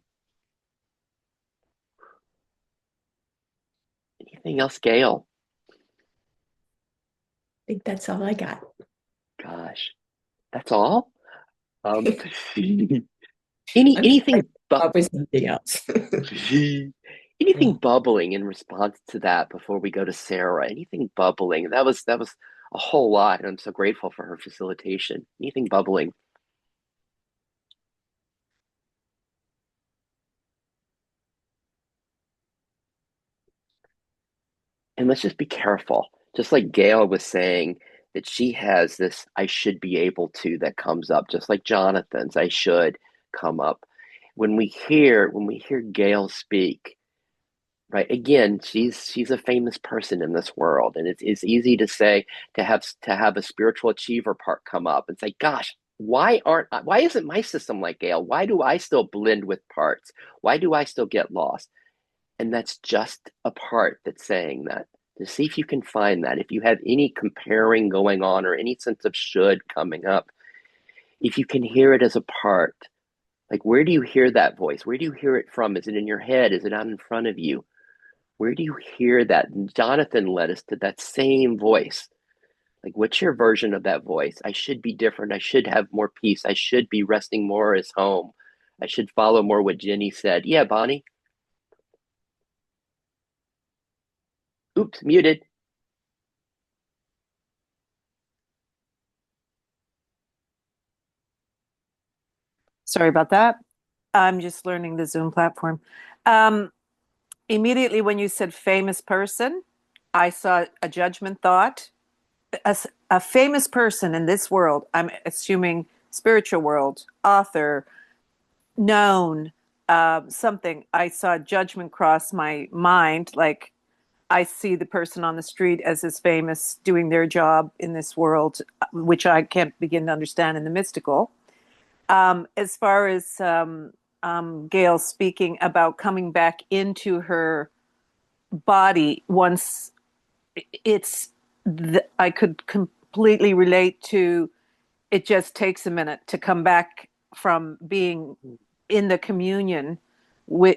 Anything else, Gail? I think that's all I got. Gosh, that's all? I'm Anything up with something else. anything bubbling in response to that before we go to Sarah? Anything bubbling? That was a whole lot, and I'm so grateful for her facilitation. Anything bubbling? And let's just be careful. Just like Gail was saying, that she has this I should be able to that comes up, just like Jonathan's I should come up. When we hear Gail speak, right? Again, she's a famous person in this world, and it's easy to say to have a spiritual achiever part come up and say, "Gosh, why isn't my system like Gail? Why do I still blend with parts? Why do I still get lost?" And that's just a part that's saying that. To see if you can find that. If you have any comparing going on or any sense of should coming up, if you can hear it as a part, like where do you hear that voice? Where do you hear it from? Is it in your head? Is it out in front of you? Where do you hear that? And Jonathan led us to that same voice. Like, what's your version of that voice? I should be different. I should have more peace. I should be resting more as home. I should follow more what Jenny said. Yeah, Bonnie. Oops, muted. Sorry about that. I'm just learning the Zoom platform. Immediately when you said famous person, I saw a judgment thought. A famous person in this world, I'm assuming spiritual world, author, known something. I saw judgment cross my mind, like I see the person on the street as is famous doing their job in this world, which I can't begin to understand in the mystical. As far as Gail speaking about coming back into her body once I could completely relate to it. Just takes a minute to come back from being in the communion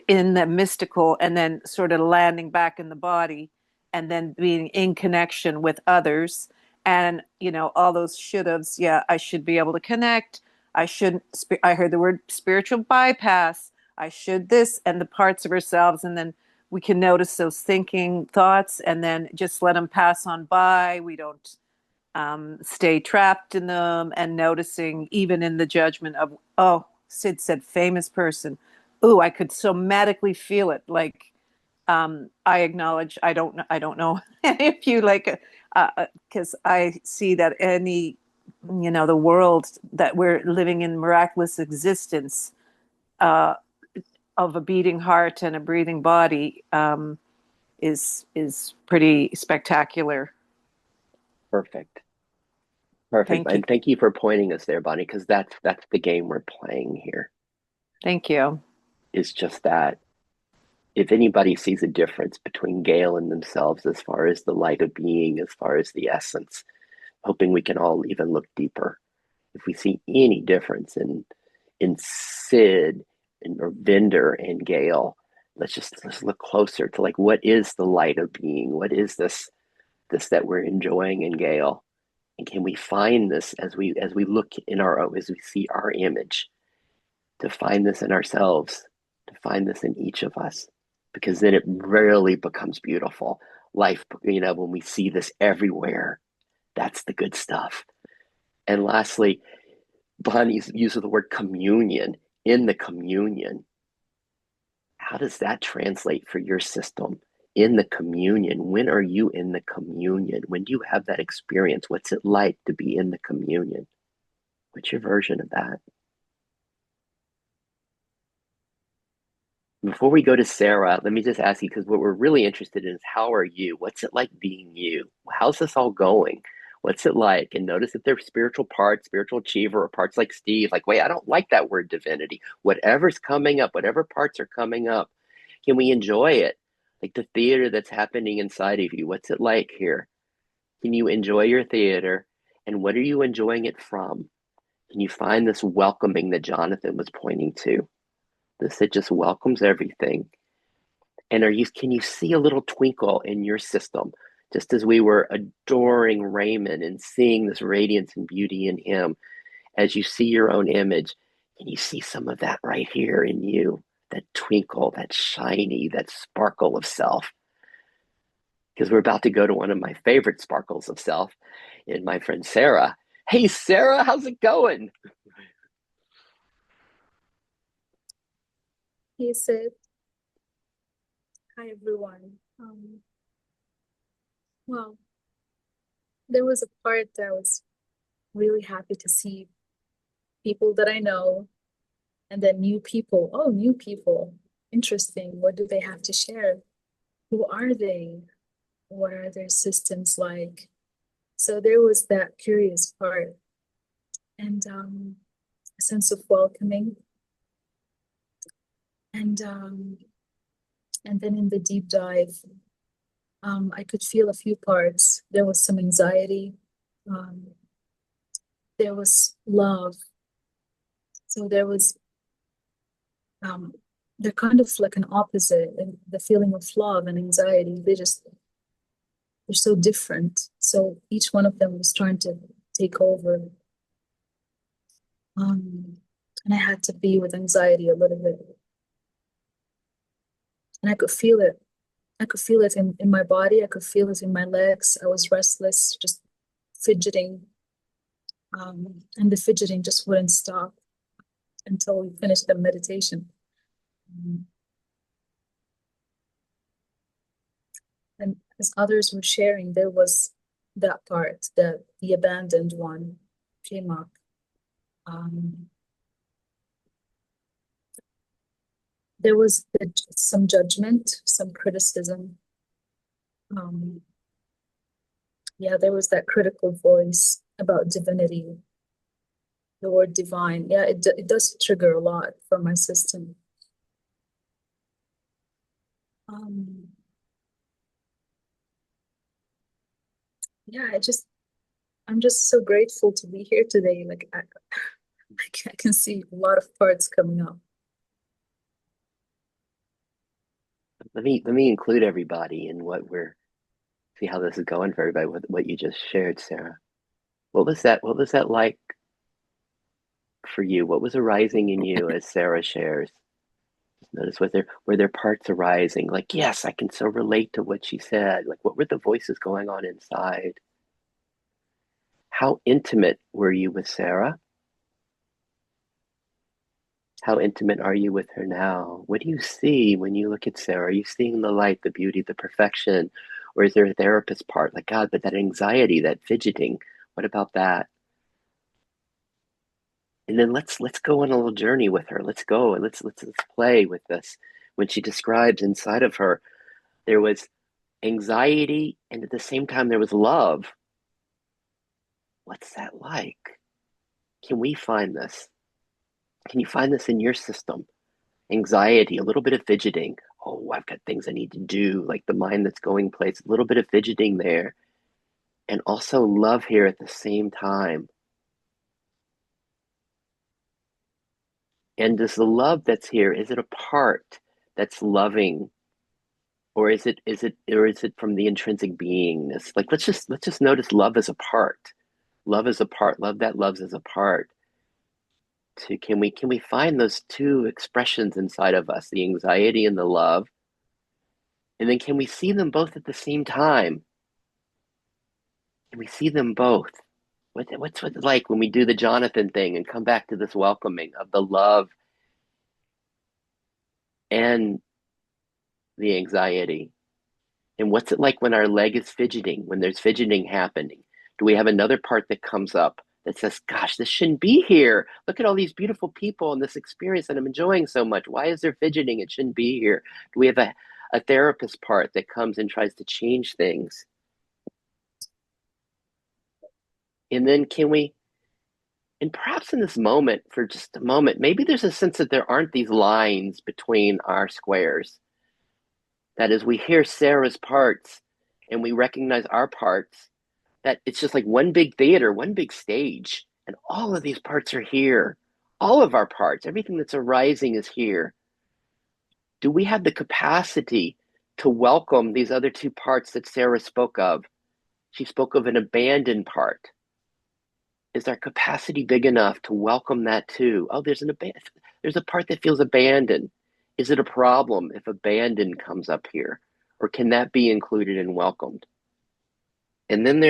in the mystical and then sort of landing back in the body and then being in connection with others, and all those should haves. Yeah, I should be able to connect. I shouldn't. I heard the word spiritual bypass. I should this, and the parts of ourselves, and then we can notice those thinking thoughts and then just let them pass on by. We don't stay trapped in them, and noticing even in the judgment of, oh, Sid said famous person. Ooh, I could somatically feel it. Like I acknowledge I don't know if you like, because I see that the world that we're living in miraculous existence uh, of a beating heart and a breathing body is pretty spectacular. Perfect. Perfect. Thank you. And thank you for pointing us there, Bonnie, because that's the game we're playing here. Thank you. Is just that if anybody sees a difference between Gail and themselves as far as the light of being, as far as the essence, hoping we can all even look deeper. If we see any difference in Sid or Vinder and Gail, let's look closer to like what is the light of being? What is this that we're enjoying in Gail? And can we find this as we look as we see our image, to find this in ourselves, to find this in each of us, because then it really becomes beautiful. Life, when we see this everywhere, that's the good stuff. And lastly, Bonnie's use of the word communion, in the communion. How does that translate for your system? In the communion, when are you in the communion? When do you have that experience? What's it like to be in the communion? What's your version of that? Before we go to Sarah, let me just ask you, because what we're really interested in is how are you? What's it like being you? How's this all going? What's it like? And notice if there's spiritual parts, spiritual achiever, or parts like Steve, like, wait, I don't like that word divinity. Whatever's coming up, whatever parts are coming up, can we enjoy it? Like the theater that's happening inside of you, what's it like here? Can you enjoy your theater? And what are you enjoying it from? Can you find this welcoming that Jonathan was pointing to? This that just welcomes everything. And can you see a little twinkle in your system? Just as we were adoring Raymond and seeing this radiance and beauty in him, as you see your own image, can you see some of that right here in you? That twinkle, that shiny, that sparkle of self. Because we're about to go to one of my favorite sparkles of self in my friend Sarah. Hey, Sarah, how's it going? He said, "Hi everyone. Well, there was a part that I was really happy to see people that I know, and then new people. Oh, new people. Interesting. What do they have to share? Who are they? What are their systems like?" So there was that curious part, and a sense of welcoming, and then in the deep dive, I could feel a few parts. There was some anxiety. Um, there was love. So there was, they're kind of like an opposite. And the feeling of love and anxiety, they're so different. So each one of them was trying to take over. And I had to be with anxiety a little bit. And I could feel it. I could feel it in my body. I could feel it in my legs. I was restless, just fidgeting. And the fidgeting just wouldn't stop until we finished the meditation. And as others were sharing, there was that part, the abandoned one came up. there was some judgment, some criticism. Yeah, there was that critical voice about divinity, the word divine. Yeah, it does trigger a lot for my system. Yeah, I'm just so grateful to be here today. Like I can see a lot of parts coming up. Let me include everybody in what we're see how this is going for everybody with what you just shared, Sarah. What was that like for you? What was arising in you as Sarah shares? Just notice were there parts arising? Like, yes, I can so relate to what she said. Like, what were the voices going on inside? How intimate were you with Sarah? How intimate are you with her now? What do you see when you look at Sarah? Are you seeing the light, the beauty, the perfection? Or is there a therapist part? Like, God, but that anxiety, that fidgeting, what about that? And then let's go on a little journey with her. Let's go and let's play with this. When she describes inside of her, there was anxiety and at the same time there was love. What's that like? Can we find this? Can you find this in your system? Anxiety, a little bit of fidgeting. Oh, I've got things I need to do, like the mind that's going place, a little bit of fidgeting there. And also love here at the same time. And does the love that's here, is it a part that's loving? Or is it from the intrinsic beingness? Like let's just notice love as a part. Love is a part. Love that loves as a part. To can we find those two expressions inside of us, the anxiety and the love? And then can we see them both at the same time? Can we see them both? What's it like when we do the Jonathan thing and come back to this welcoming of the love and the anxiety? And what's it like when our leg is fidgeting, when there's fidgeting happening? Do we have another part that comes up that says, gosh, this shouldn't be here. Look at all these beautiful people and this experience that I'm enjoying so much. Why is there fidgeting? It shouldn't be here. Do we have a therapist part that comes and tries to change things? And then and perhaps in this moment, for just a moment, maybe there's a sense that there aren't these lines between our squares. That as we hear Sarah's parts and we recognize our parts, that it's just like one big theater, one big stage, and all of these parts are here. All of our parts, everything that's arising is here. Do we have the capacity to welcome these other two parts that Sarah spoke of? She spoke of an abandoned part. Is our capacity big enough to welcome that too? Oh, there's a part that feels abandoned. Is it a problem if abandoned comes up here? Or can that be included and welcomed? And then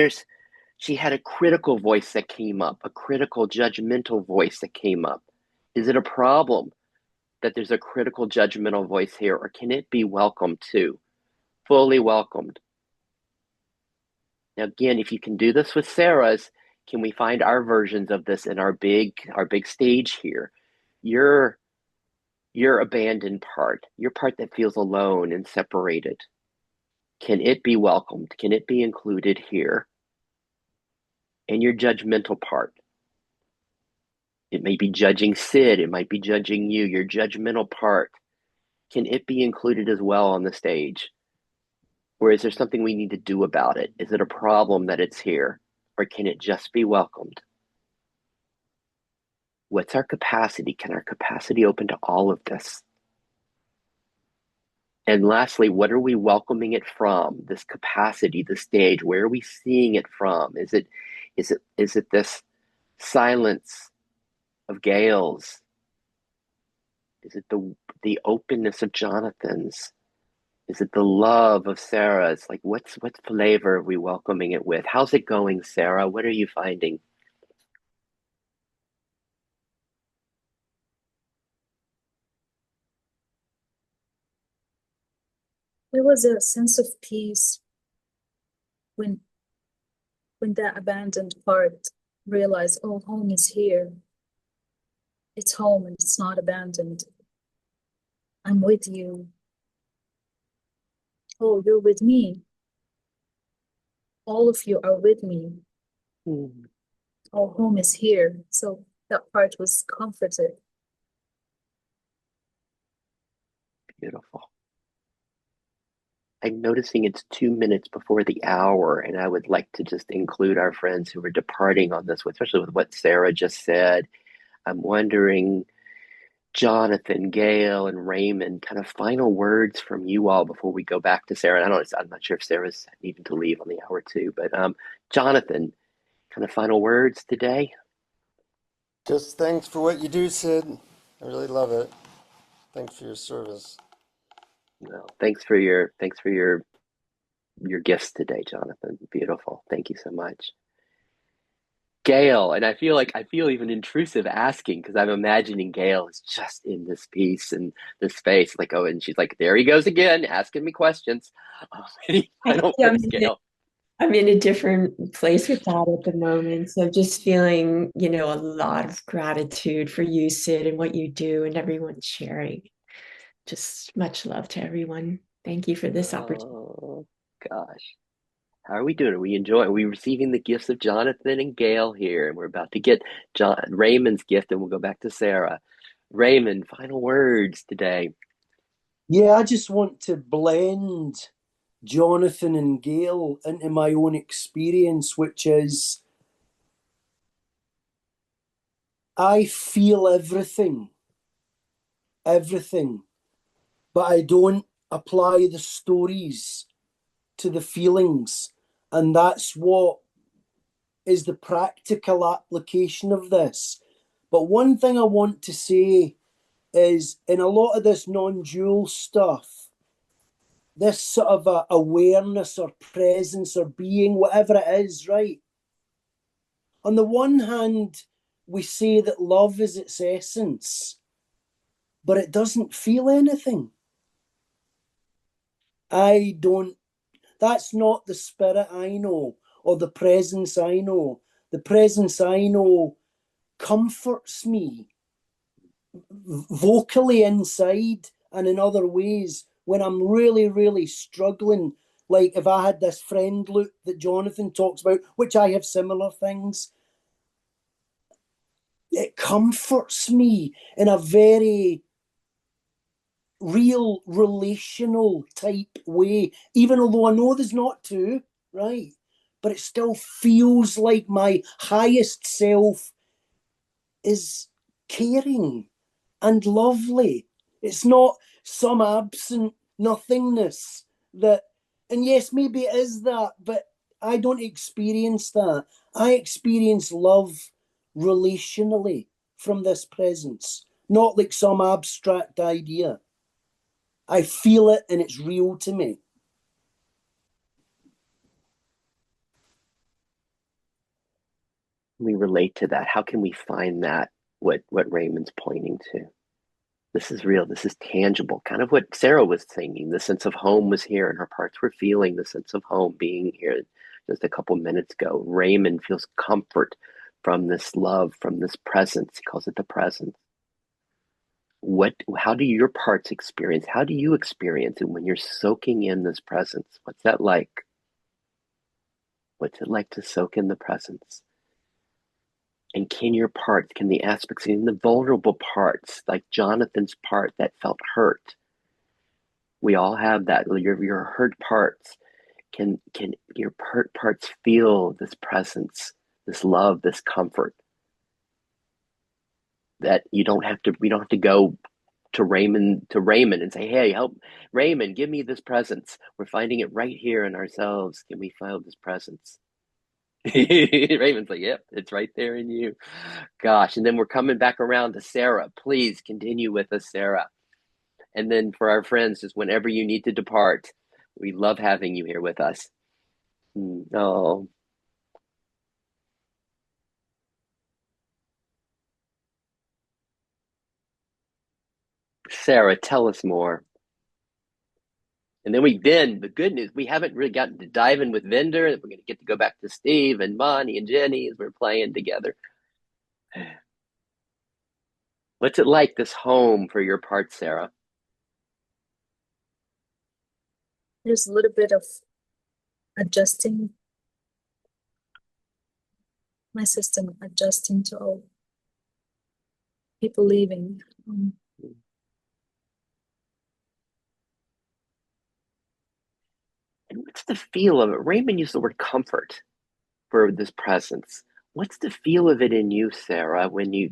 she had a critical voice that came up, a critical judgmental voice that came up. Is it a problem that there's a critical judgmental voice here, or can it be welcomed too? Fully welcomed. Now, again, if you can do this with Sarah's, can we find our versions of this in our big stage here? Your abandoned part, your part that feels alone and separated. Can it be welcomed? Can it be included here? And your judgmental part. It may be judging Sid, it might be judging you, your judgmental part. Can it be included as well on the stage? Or is there something we need to do about it? Is it a problem that it's here? Or can it just be welcomed? What's our capacity? Can our capacity open to all of this? And lastly, what are we welcoming it from? This capacity, the stage, where are we seeing it from? Is it this silence of Gail's? Is it the openness of Jonathan's? Is it the love of Sarah's? Like what flavor are we welcoming it with? How's it going, Sarah? What are you finding? There was a sense of peace when that abandoned part realized, oh, home is here. It's home and it's not abandoned. I'm with you. Oh, you're with me. All of you are with me. Hmm, Our home is here. So that part was comforted. beautiful. I'm noticing it's 2 minutes before the hour, and I would like to just include our friends who are departing on this, especially with what Sarah just said. I'm wondering, Jonathan, Gail, and Raymond, kind of final words from you all before we go back to Sarah. And I'm not sure if Sarah's needing to leave on the hour too, but Jonathan, kind of final words today. Just thanks for what you do, Sid. I really love it. Thanks for your service. No, thanks for your gifts today, Jonathan. Beautiful. Thank you so much. Gail, and I feel even intrusive asking because I'm imagining Gail is just in this piece and this space, like, oh, and she's like, there he goes again, asking me questions. Any final Yeah, words, Gail? I'm in a different place with that at the moment. So just feeling, a lot of gratitude for you, Sid, and what you do and everyone sharing. Just much love to everyone. Thank you for this opportunity. Oh gosh. How are we doing? Are we enjoying? Are we receiving the gifts of Jonathan and Gail here? And we're about to get Raymond's gift, and we'll go back to Sarah. Raymond, final words today. Yeah, I just want to blend Jonathan and Gail into my own experience, which is I feel everything, but I don't apply the stories to the feelings. And that's what is the practical application of this. But one thing I want to say is in a lot of this non dual stuff, this sort of a awareness or presence or being, whatever it is, right? On the one hand, we say that love is its essence, but it doesn't feel anything. I don't, that's not the spirit I know or the presence I know. The presence I know comforts me vocally inside and in other ways when I'm really, really struggling. Like if I had this friend loop that Jonathan talks about, which I have similar things, it comforts me in a very real relational type way, even although I know there's not to, right? But it still feels like my highest self is caring and lovely. It's not some absent nothingness that, and yes, maybe it is that, but I don't experience that. I experience love relationally from this presence, not like some abstract idea. I feel it and it's real to me. We relate to that. How can we find that? What Raymond's pointing to? This is real. This is tangible. Kind of what Sarah was singing. The sense of home was here, and her parts were feeling the sense of home being here just a couple minutes ago. Raymond feels comfort from this love, from this presence. He calls it the presence. How do your parts experience? How do you experience it when you're soaking in this presence? What's that like? What's it like to soak in the presence? And can the aspects, in the vulnerable parts, like Jonathan's part that felt hurt, we all have that. Your hurt parts. Can your hurt parts feel this presence, this love, this comfort that we don't have to go to Raymond and say, hey, help Raymond, give me this presence. We're finding it right here in ourselves. Can we feel this presence? Raymond's like, yep, it's right there in you. Gosh. And then we're coming back around to Sarah. Please continue with us, Sarah. And then for our friends, just whenever you need to depart, we love having you here with us. Oh, Sarah, tell us more. And then the good news, we haven't really gotten to dive in with Vendor. We're going to get to go back to Steve and Bonnie and Jenny as we're playing together. What's it like, this home for your part, Sarah? there's a little bit of adjusting my system, adjusting to all people leaving. And what's the feel of it? Raymond used the word comfort for this presence. What's the feel of it in you, Sarah, when you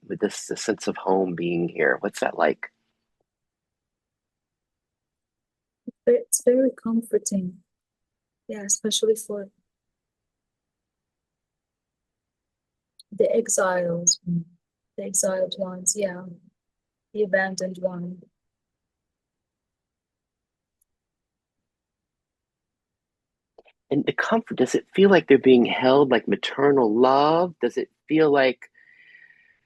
with this sense of home being here? What's that like? It's very comforting. Yeah, especially for the exiles, the exiled ones, yeah, the abandoned one. And the comfort, does it feel like they're being held like maternal love? Does it feel like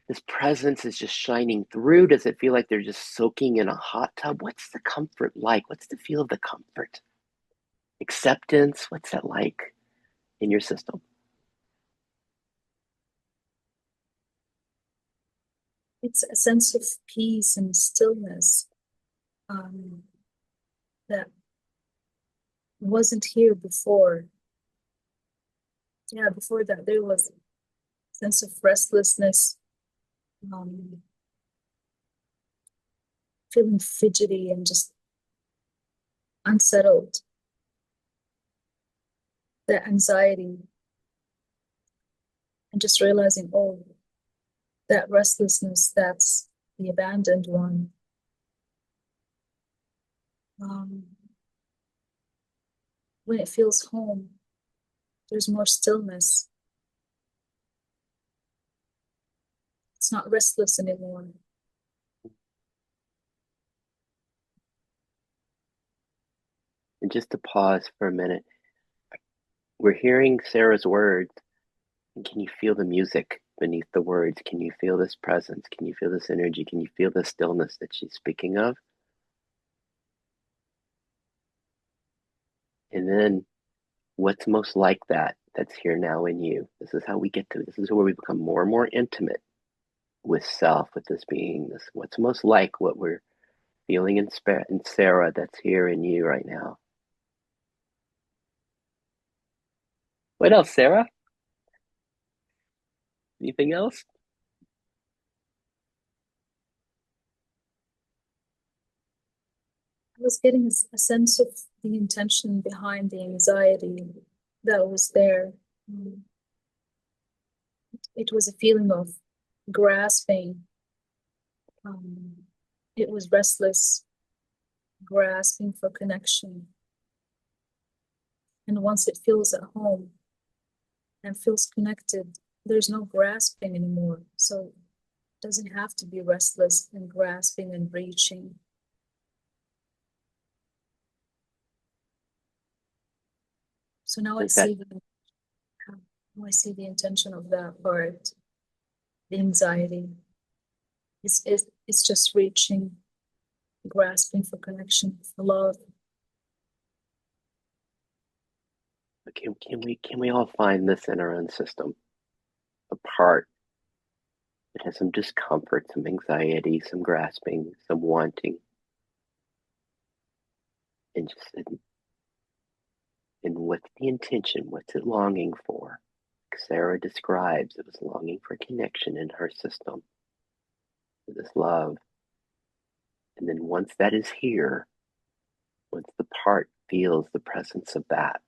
this presence is just shining through? Does it feel like they're just soaking in a hot tub? What's the comfort like? What's the feel of the comfort? Acceptance? What's that like in your system? It's a sense of peace and stillness um, that wasn't here before. Yeah, before that there was a sense of restlessness, um, feeling fidgety and just unsettled. That anxiety and just realizing, oh, that restlessness, that's the abandoned one. Um, when it feels home, there's more stillness. It's not restless anymore. And just to pause for a minute, we're hearing Sarah's words. And can you feel the music beneath the words? Can you feel this presence? Can you feel this energy? Can you feel the stillness that she's speaking of? And then what's most like that that's here now in you? This is how we get to, this is where we become more and more intimate with self, with this beingness. What's most like what we're feeling in Sarah that's here in you right now? What else, Sarah? Anything else? I was getting a sense of the intention behind the anxiety that was there. Um, It was a feeling of grasping. It was restless, grasping for connection. And once it feels at home and feels connected, there's no grasping anymore. So it doesn't have to be restless and grasping and reaching. So now Is that I see the intention of that part, the anxiety. It's just reaching, grasping for connection, for love. can we all find this in our own system? A part that has some discomfort, some anxiety, some grasping, some wanting, and just and what's the intention? What's it longing for? Sarah describes it was longing for connection in her system, for this love. And then once that is here, once the part feels the presence of that,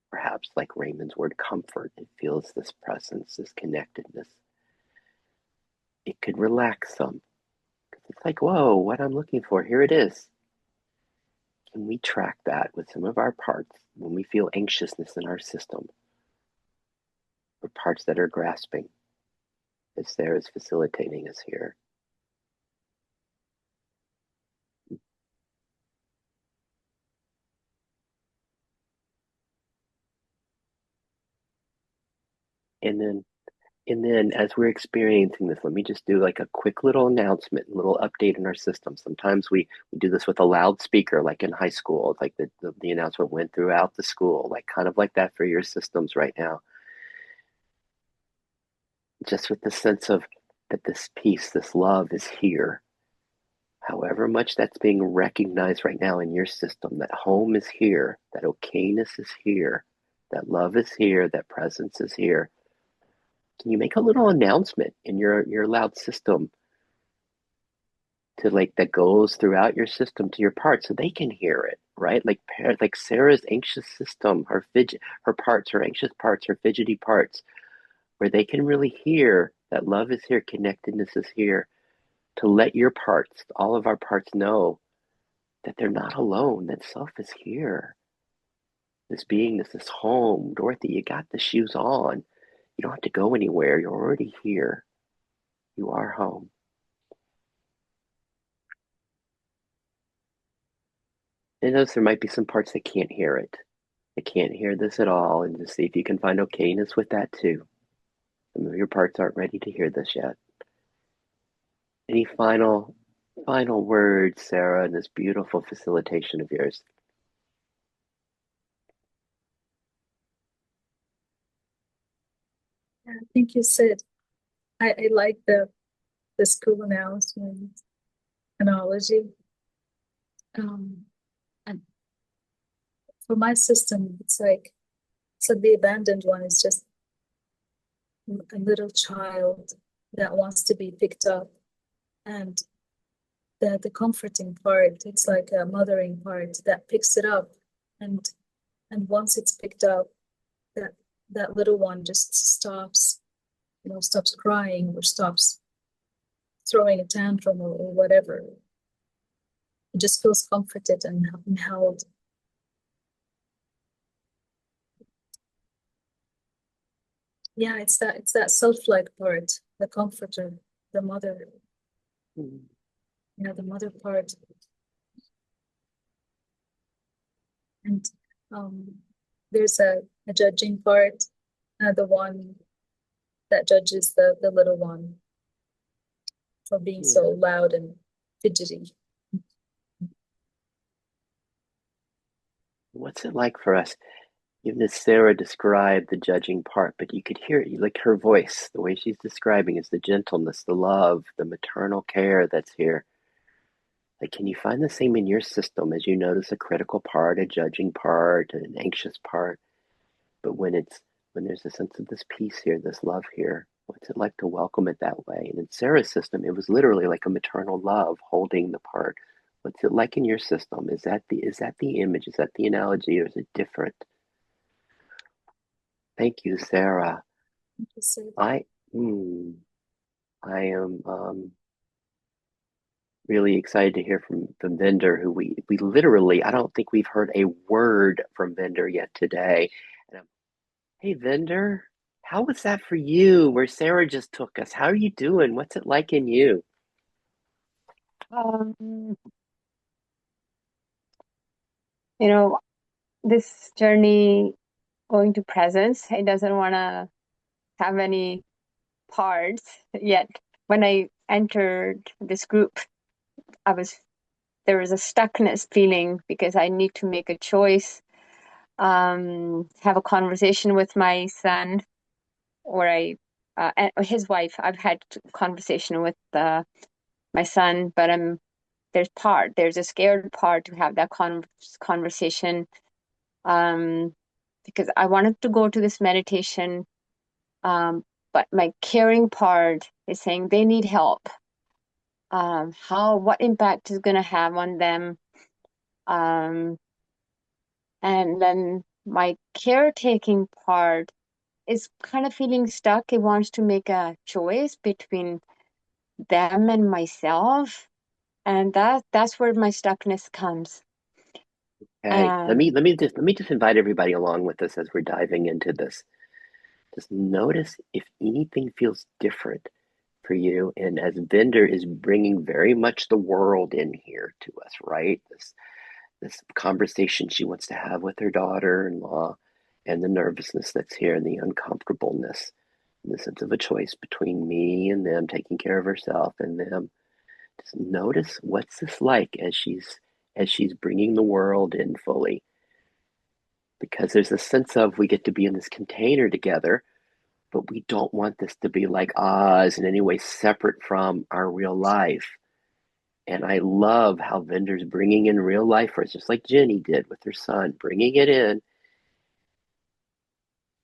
perhaps like Raymond's word comfort, it feels this presence, this connectedness, it could relax some. Because it's like, whoa, what I'm looking for, here it is. Can we track that with some of our parts when we feel anxiousness in our system, or parts that are grasping, as Sarah's facilitating us here? And then as we're experiencing this, let me just do like a quick little announcement, a little update in our system. Sometimes we do this with a loudspeaker, like in high school. It's like the announcement went throughout the school, like kind of like that for your systems right now. Just with the sense of that this peace, this love is here. however much that's being recognized right now in your system, that home is here, that okayness is here, that love is here, that presence is here. Can you make a little announcement in your loud system to like that goes throughout your system to your parts so they can hear it, right? Like Sarah's anxious system, her parts, her anxious parts, her fidgety parts, where they can really hear that love is here, connectedness is here, to let your parts, all of our parts know that they're not alone, that self is here. This beingness, this home. Dorothy, you got the shoes on. You don't have to go anywhere. You're already here. You are home. And notice there might be some parts that can't hear it. They can't hear this at all. And just see if you can find okayness with that too. Some of your parts aren't ready to hear this yet. Any final words, Sarah, in this beautiful facilitation of yours? I think you said I like the school announcement analogy. And for my system, it's like the abandoned one is just a little child that wants to be picked up, and the comforting part, it's like a mothering part that picks it up, and once it's picked up, that little one just stops, stops crying or stops throwing a tantrum or whatever. It just feels comforted and held. Yeah, it's that self-like part, the comforter, the mother. The mother part. And there's a judging part, the one that judges the little one for being so loud and fidgety. What's it like for us? Even as Sarah described the judging part, but you could hear it, like her voice, the way she's describing is the gentleness, the love, the maternal care that's here. Like, can you find the same in your system as you notice a critical part, a judging part, an anxious part? But when there's a sense of this peace here, this love here, what's it like to welcome it that way? And in Sarah's system, it was literally like a maternal love holding the part. What's it like in your system? Is that the image? Is that the analogy, or is it different? Thank you, Sarah. I am really excited to hear from Vendor, who we literally, I don't think we've heard a word from Vendor yet today. Hey, Vendor, how was that for you? Where Sarah just took us? How are you doing? What's it like in you? Um, you know, this journey going to presence, it doesn't want to have any parts yet. When I entered this group, there was a stuckness feeling because I need to make a choice, have a conversation with my son, or and his wife. I've had conversation with my son, but there's a scared part to have that conversation, because I wanted to go to this meditation, but my caring part is saying they need help. What impact is going to have on them? And then my caretaking part is kind of feeling stuck. It wants to make a choice between them and myself, and that's where my stuckness comes. Okay, let me just invite everybody along with us as we're diving into this. Just notice if anything feels different for you, and as Vendor is bringing very much the world in here to us, right? This conversation she wants to have with her daughter-in-law, and the nervousness that's here, and the uncomfortableness, and the sense of a choice between me and them, taking care of herself and them. Just notice what's this like as she's bringing the world in fully, because there's a sense of we get to be in this container together, but we don't want this to be like Oz in any way separate from our real life. And I love how vendors bringing in real lifers, just like Jenny did with her son, bringing it in,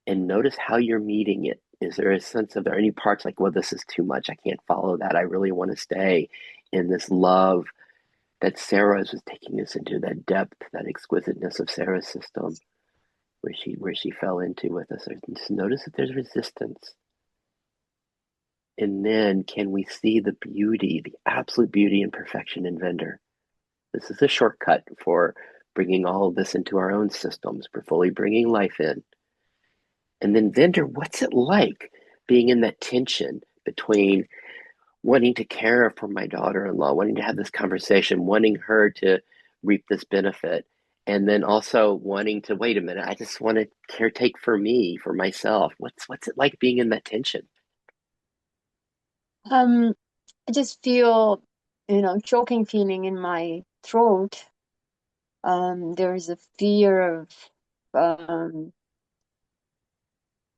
and notice how you're meeting it. Is there a sense of, there any parts like, well, this is too much. I can't follow that. I really want to stay in this love that Sarah's was taking us into, that depth, that exquisiteness of Sarah's system, where she fell into with us. Just notice that there's resistance. And then can we see the beauty, the absolute beauty and perfection in Vendor? This is a shortcut for bringing all of this into our own systems, for fully bringing life in. And then Vendor, what's it like being in that tension between wanting to care for my daughter-in-law, wanting to have this conversation, wanting her to reap this benefit, and then also wanting to, wait a minute, I just want to caretake for me, for myself. What's it like being in that tension? I just feel, choking feeling in my throat. There's a fear of,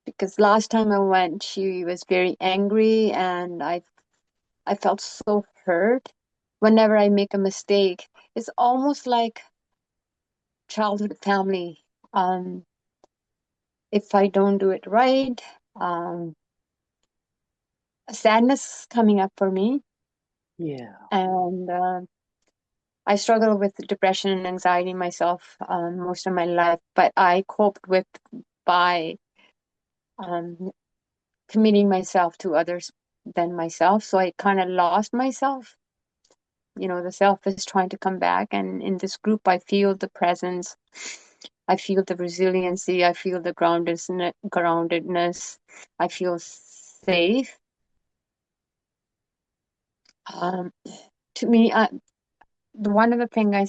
because last time I went, she was very angry, and I felt so hurt. Whenever I make a mistake, it's almost like childhood family. If I don't do it right, um, sadness coming up for me, Yeah. and I struggle with depression and anxiety myself most of my life, but I coped with by um, committing myself to others than myself. So I kind of lost myself. The self is trying to come back. And in this group, I feel the presence. I feel the resiliency. I feel the groundedness. I feel safe. Um, to me, the one of the thing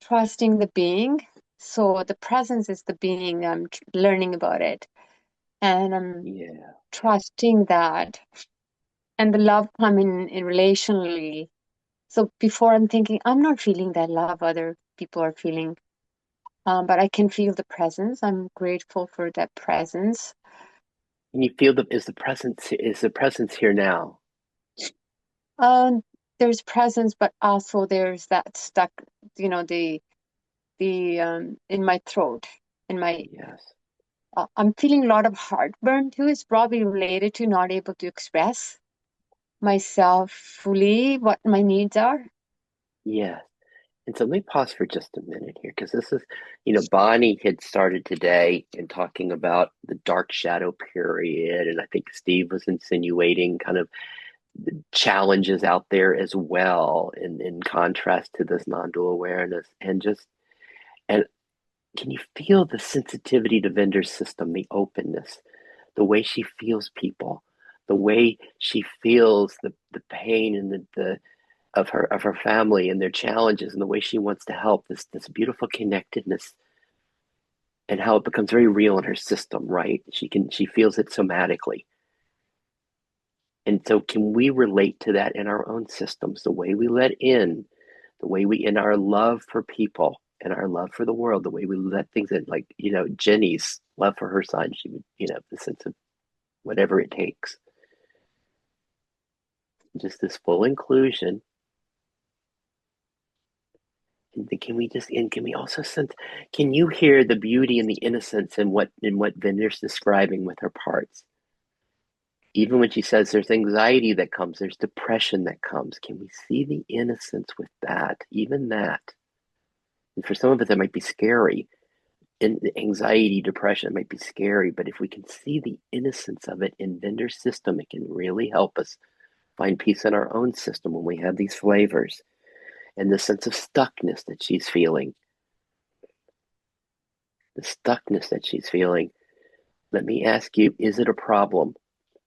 trusting the being. So the presence is the being. I'm learning about it, and I'm Yeah. trusting that, and the love coming in relationally. So before I'm thinking, I'm not feeling that love other people are feeling, but I can feel the presence. I'm grateful for that presence. And you feel is the presence here now? Um, there's presence, but also there's that stuck, the in my throat, in my. Yes. I'm feeling a lot of heartburn too. It's probably related to not able to express myself fully, what my needs are. Yes. And so let me pause for just a minute here, because this is, Bonnie had started today in talking about the dark shadow period. And I think Steve was insinuating kind of the challenges out there as well, in contrast to this non-dual awareness. And can you feel the sensitivity to Vendor's system, the openness, the way she feels people, the way she feels the pain and the of her family and their challenges, and the way she wants to help, this beautiful connectedness, and how it becomes very real in her system, right? She feels it somatically. And so can we relate to that in our own systems, the way we let in, the way we, in our love for people and our love for the world, the way we let things in, like, Jenny's love for her son, she would, the sense of whatever it takes, just this full inclusion. And can we also sense, can you hear the beauty and the innocence in what Vender's describing with her parts? Even when she says there's anxiety that comes, there's depression that comes. Can we see the innocence with that? Even that. And for some of it, that might be scary. In anxiety, depression, it might be scary. But if we can see the innocence of it in Vender's system, it can really help us find peace in our own system when we have these flavors and the sense of stuckness that she's feeling. The stuckness that she's feeling. Let me ask you, is it a problem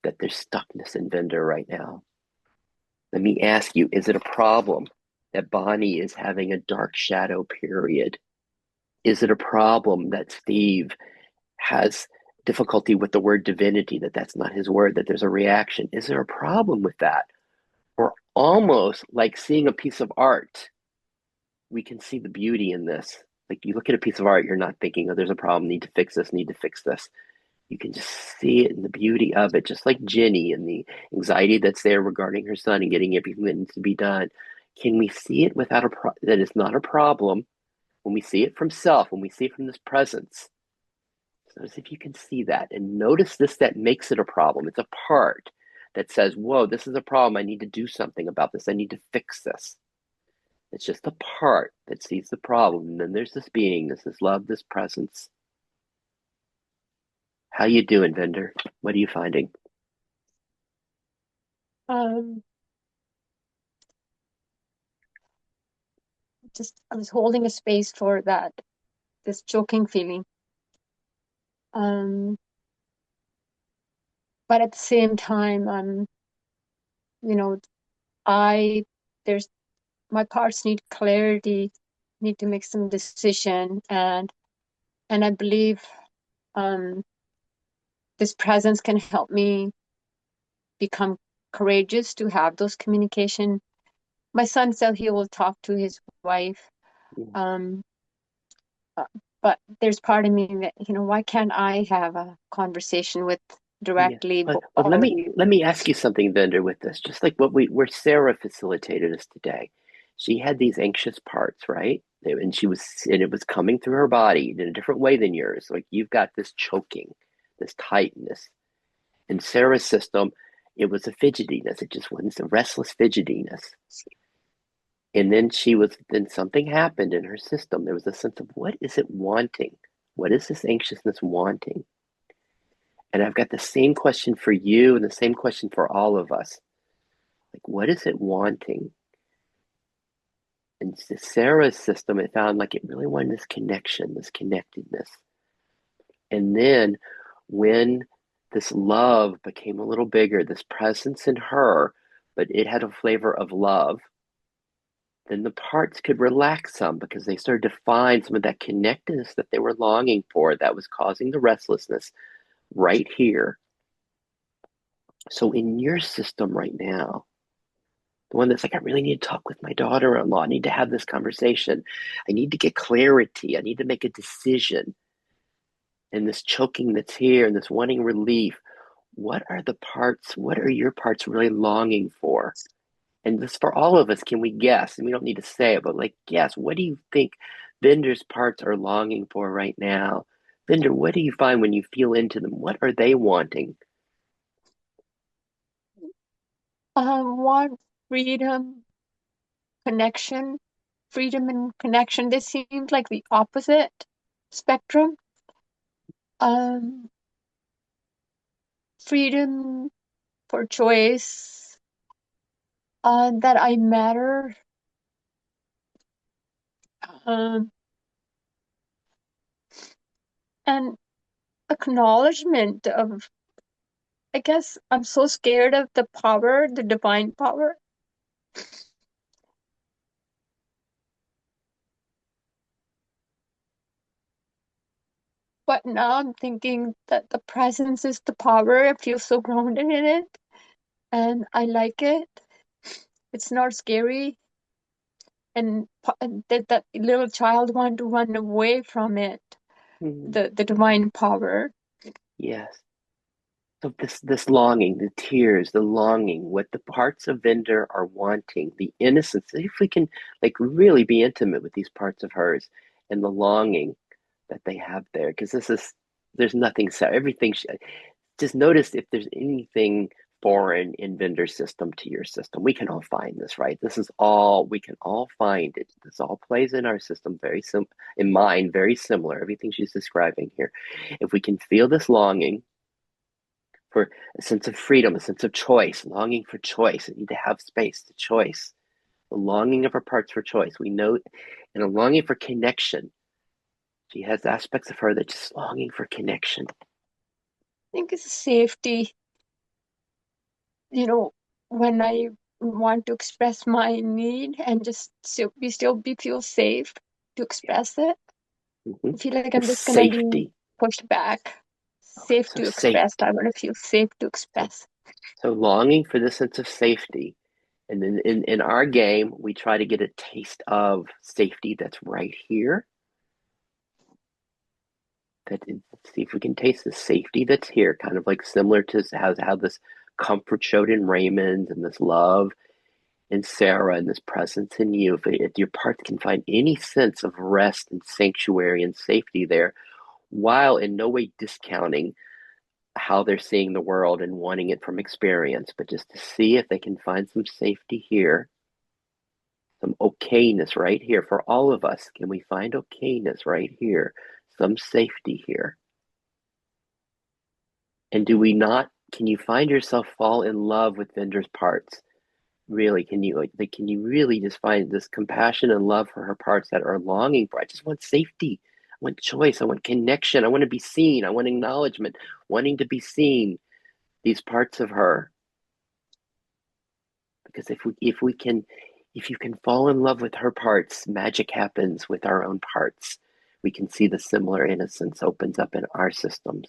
that there's stuckness in Vender right now? Let me ask you, is it a problem that Bonnie is having a dark shadow period? Is it a problem that Steve has difficulty with the word divinity, that that's not his word, that there's a reaction? Is there a problem with that? Or almost like seeing a piece of art, we can see the beauty in this. Like, you look at a piece of art, you're not thinking, oh, there's a problem, need to fix this, need to fix this. You can just see it in the beauty of it, just like Jenny and the anxiety that's there regarding her son and getting everything that needs to be done. Can we see it without that it's not a problem? When we see it from self, when we see it from this presence, so as if you can see that and notice this, that makes it a problem. It's a part that says, whoa, this is a problem. I need to do something about this. I need to fix this. It's just a part that sees the problem. And then there's this being, this love, this presence. How you doing, Vendor? What are you finding? Just I was holding a space for that, this choking feeling. But at the same time, you know, I there's my parts need clarity, need to make some decision, and I believe this presence can help me become courageous to have those communication. My son said he will talk to his wife, um, but there's part of me that, why can't I have a conversation with Yeah. directly But all let of me you? let me ask you something, Vendor, with this. Just like where Sarah facilitated us today. She had these anxious parts, right? And it was coming through her body in a different way than yours. Like you've got this choking, this tightness. In Sarah's system, it was a fidgetiness. It just wasn't a restless fidgetiness. And then something happened in her system. There was a sense of, what is it wanting? What is this anxiousness wanting? And I've got the same question for you and the same question for all of us. Like, what is it wanting? And Sarah's system, it found like it really wanted this connection, this connectedness. And then when this love became a little bigger, this presence in her, but it had a flavor of love, then the parts could relax some because they started to find some of that connectedness that they were longing for that was causing the restlessness right here. So in your system right now, the one that's like, I really need to talk with my daughter-in-law. I need to have this conversation. I need to get clarity. I need to make a decision. And this choking that's here and this wanting relief, what are your parts really longing for? And this for all of us, can we guess? And we don't need to say it, but like, guess, what do you think Bender's parts are longing for right now? Bender, what do you find when you feel into them? What are they wanting? Want freedom, connection, freedom and connection. They seemed like the opposite spectrum. Um, Freedom for choice, that I matter, um, and acknowledgement of, I guess I'm so scared of the power, the divine power. But now I'm thinking that the presence is the power. I feel so grounded in it, and I like it. It's not scary, and that little child wanted to run away from it, Hmm. the divine power. Yes. So this longing, the tears, the longing, what the parts of Vinder are wanting, the innocence, if we can like really be intimate with these parts of hers and the longing that they have there, because there's nothing so everything. Just notice if there's anything foreign in Vinder's system to your system. We can all find this, right? We can all find it. This all plays in our system in mine, very similar. Everything she's describing here. If we can feel this longing for a sense of freedom, a sense of choice, longing for choice. I need to have space to choice. The longing of her parts for choice. We know, and a longing for connection. She has aspects of her that just longing for connection. I think it's safety. When I want to express my need and just feel safe to express it. Mm-hmm. I feel like The I'm just gonna be safety. pushed back. Safe So to express. I want to feel safe to so, express. so longing for this sense of safety. And then in our game, we try to get a taste of safety that's right here. See if we can taste the safety that's here, kind of like similar to how this comfort showed in Raymond and this love. and Sarah and this presence in you, if your parts can find any sense of rest and sanctuary and safety there, while in no way discounting how they're seeing the world and wanting it from experience, but just to see if they can find some safety here, some okayness right here for all of us. Can we find okayness right here? Some safety here. And do we not, can you find yourself fall in love with Vinder's parts? Really, can you really just find this compassion and love for her parts that are longing for? I just want safety. I want choice. I want connection. I want to be seen. I want acknowledgement, wanting to be seen. These parts of her. Because if you can fall in love with her parts, magic happens with our own parts. We can see the similar innocence opens up in our systems.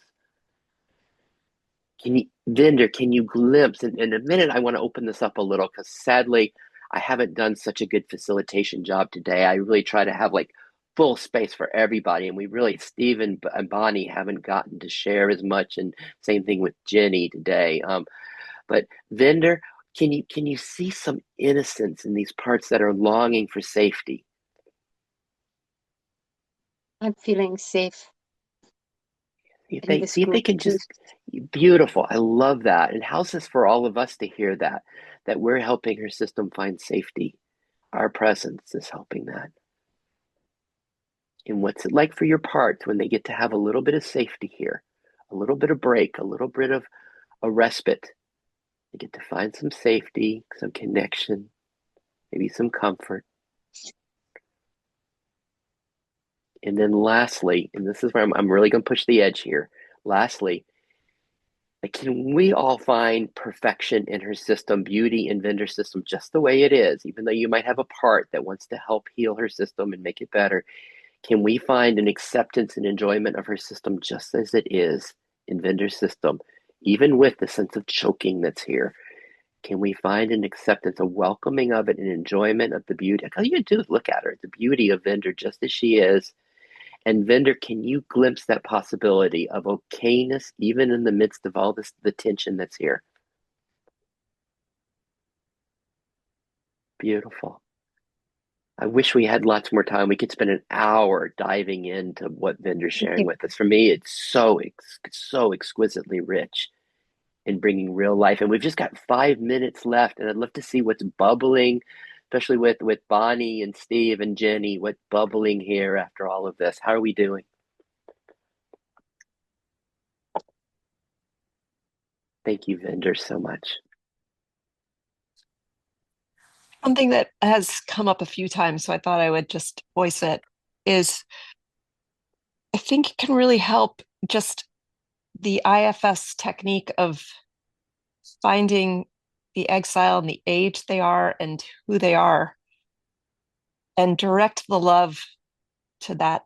Vinder, can you glimpse? In a minute, I want to open this up a little because sadly, I haven't done such a good facilitation job today. I really try to have like full space for everybody, and we really, Steve and Bonnie haven't gotten to share as much, and same thing with Jenny today. But Vinder, can you see some innocence in these parts that are longing for safety? I'm feeling safe in this See if they group. can just beautiful. I love that. And how's this for all of us to hear that we're helping her system find safety? Our presence is helping that. And what's it like for your parts when they get to have a little bit of safety here, a little bit of break, a little bit of a respite? They get to find some safety, some connection, maybe some comfort. And then lastly, and this is where I'm really going to push the edge here. Lastly, can we all find perfection in her system, beauty in Vinder's system, just the way it is, even though you might have a part that wants to help heal her system and make it better? Can we find an acceptance and enjoyment of her system just as it is in Vinder's system, even with the sense of choking that's here? Can we find an acceptance, a welcoming of it, an enjoyment of the beauty? All you do is look at her, the beauty of Vinder just as she is. And Vinder, can you glimpse that possibility of okayness even in the midst of all this, the tension that's here? Beautiful. I wish we had lots more time. We could spend an hour diving into what Vinder's sharing with us. For me, it's so exquisitely rich in bringing real life. And we've just got 5 minutes left, and I'd love to see what's bubbling, especially with Bonnie and Steve and Jenny, what's bubbling here after all of this. How are we doing? Thank you, Vinder, so much. Something that has come up a few times, so I thought I would just voice it, is I think it can really help just the IFS technique of finding the exile and the age they are and who they are, and direct the love to that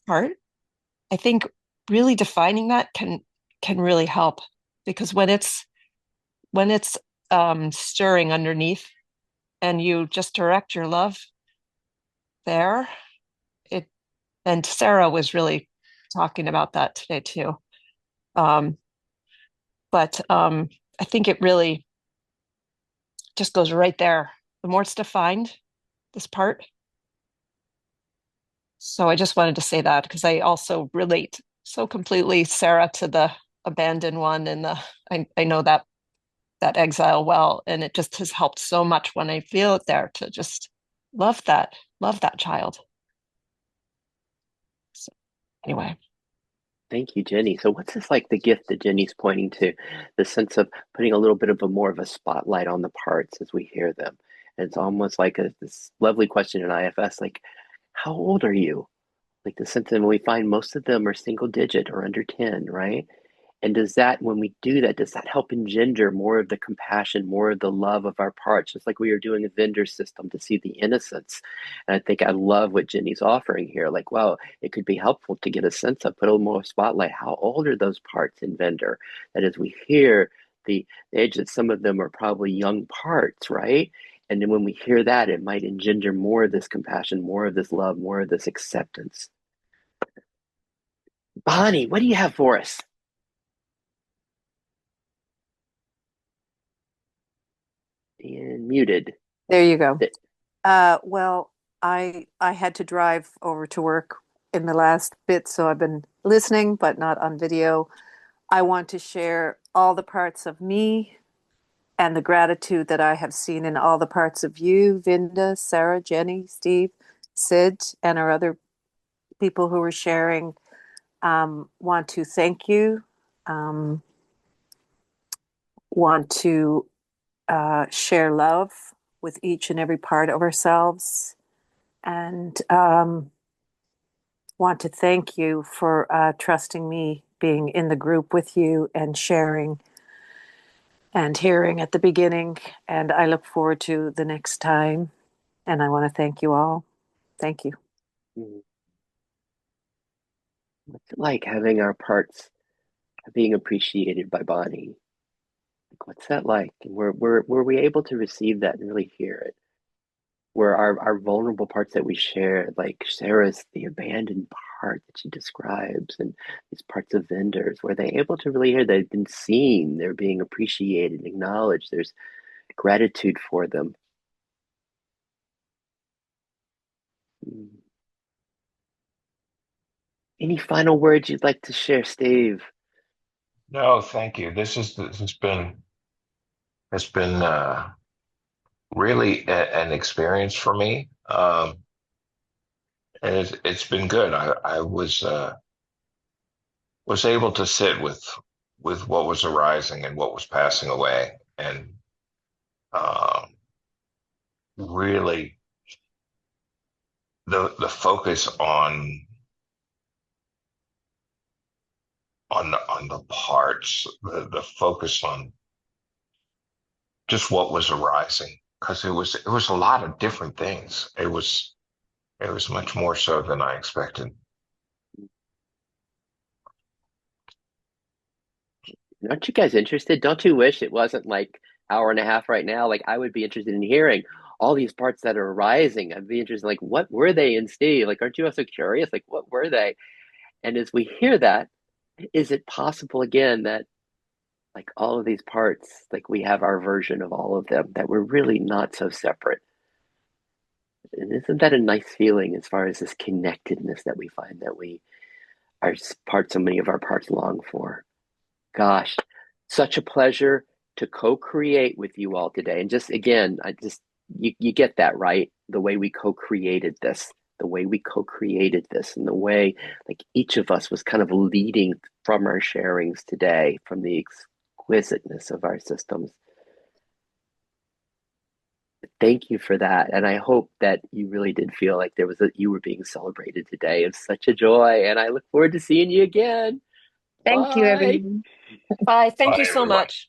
part. I think really defining that can really help, because when it's stirring underneath and you just direct your love there, it and Sarah was really talking about that today too. Um, but I think it really just goes right there. The more it's defined, this part. So I just wanted to say that because I also relate so completely, Sarah, to the abandoned one, and I know that exile well, and it just has helped so much when I feel it there to just love that child. So anyway. Thank you, Jenny. So what's this like, the gift that Jenny's pointing to, the sense of putting a little bit of a more of a spotlight on the parts as we hear them. And it's almost like this lovely question in IFS, like, how old are you? Like the sense that when we find most of them are single digit or under 10, right? And does that, when we do that, does that help engender more of the compassion, more of the love of our parts, just like we are doing a Vendor system to see the innocence? And I think I love what Jenny's offering here. Like, wow, it could be helpful to get a sense of, put a little more spotlight. How old are those parts in Vendor? That as we hear the age that some of them are probably young parts, right? And then when we hear that, it might engender more of this compassion, more of this love, more of this acceptance. Bonnie, what do you have for us? And muted. There you go. Th- Well, I had to drive over to work in the last bit, so I've been listening, but not on video. I want to share all the parts of me and the gratitude that I have seen in all the parts of you, Vinda, Sarah, Jenny, Steve, Sid, and our other people who were sharing. Want to thank you. Um, want to share love with each and every part of ourselves. And want to thank you for trusting me being in the group with you and sharing and hearing at the beginning. And I look forward to the next time. And I want to thank you all. Thank you. mm, what's it like having our parts being appreciated by Bonnie? Like, what's that like? And were we able to receive that and really hear it? Where our vulnerable parts that we share, like Sarah's the abandoned part that she describes, and these parts of vendors, were they able to really hear they've been seen, they're being appreciated, acknowledged, there's gratitude for them. Mm. Any final words you'd like to share, Steve? No, thank you. This has been really an experience for me, and it's been good. I was able to sit with what was arising and what was passing away, and um, really the focus on the parts, the focus on just what was arising, because it was a lot of different things. It was much more so than I expected. Aren't you guys interested? Don't you wish it wasn't like hour and a half right now? Like I would be interested in hearing all these parts that are arising. I'd be interested, like what were they in Steve? Like, aren't you also curious? Like, what were they? And as we hear that, is it possible again that like all of these parts, like we have our version of all of them, that we're really not so separate? And isn't that a nice feeling as far as this connectedness that we find that we are parts, so many of our parts long for? Gosh, such a pleasure to co-create with you all today. And just again, you get that, right? The way we co-created this, the way we co-created this, and the way like each of us was kind of leading from our sharings today, from the exquisiteness of our systems. Thank you for that. And I hope that you really did feel like you were being celebrated today. It's such a joy. And I look forward to seeing you again. Thank you, Bye. everyone. Bye. Thank Bye, you so everyone. much.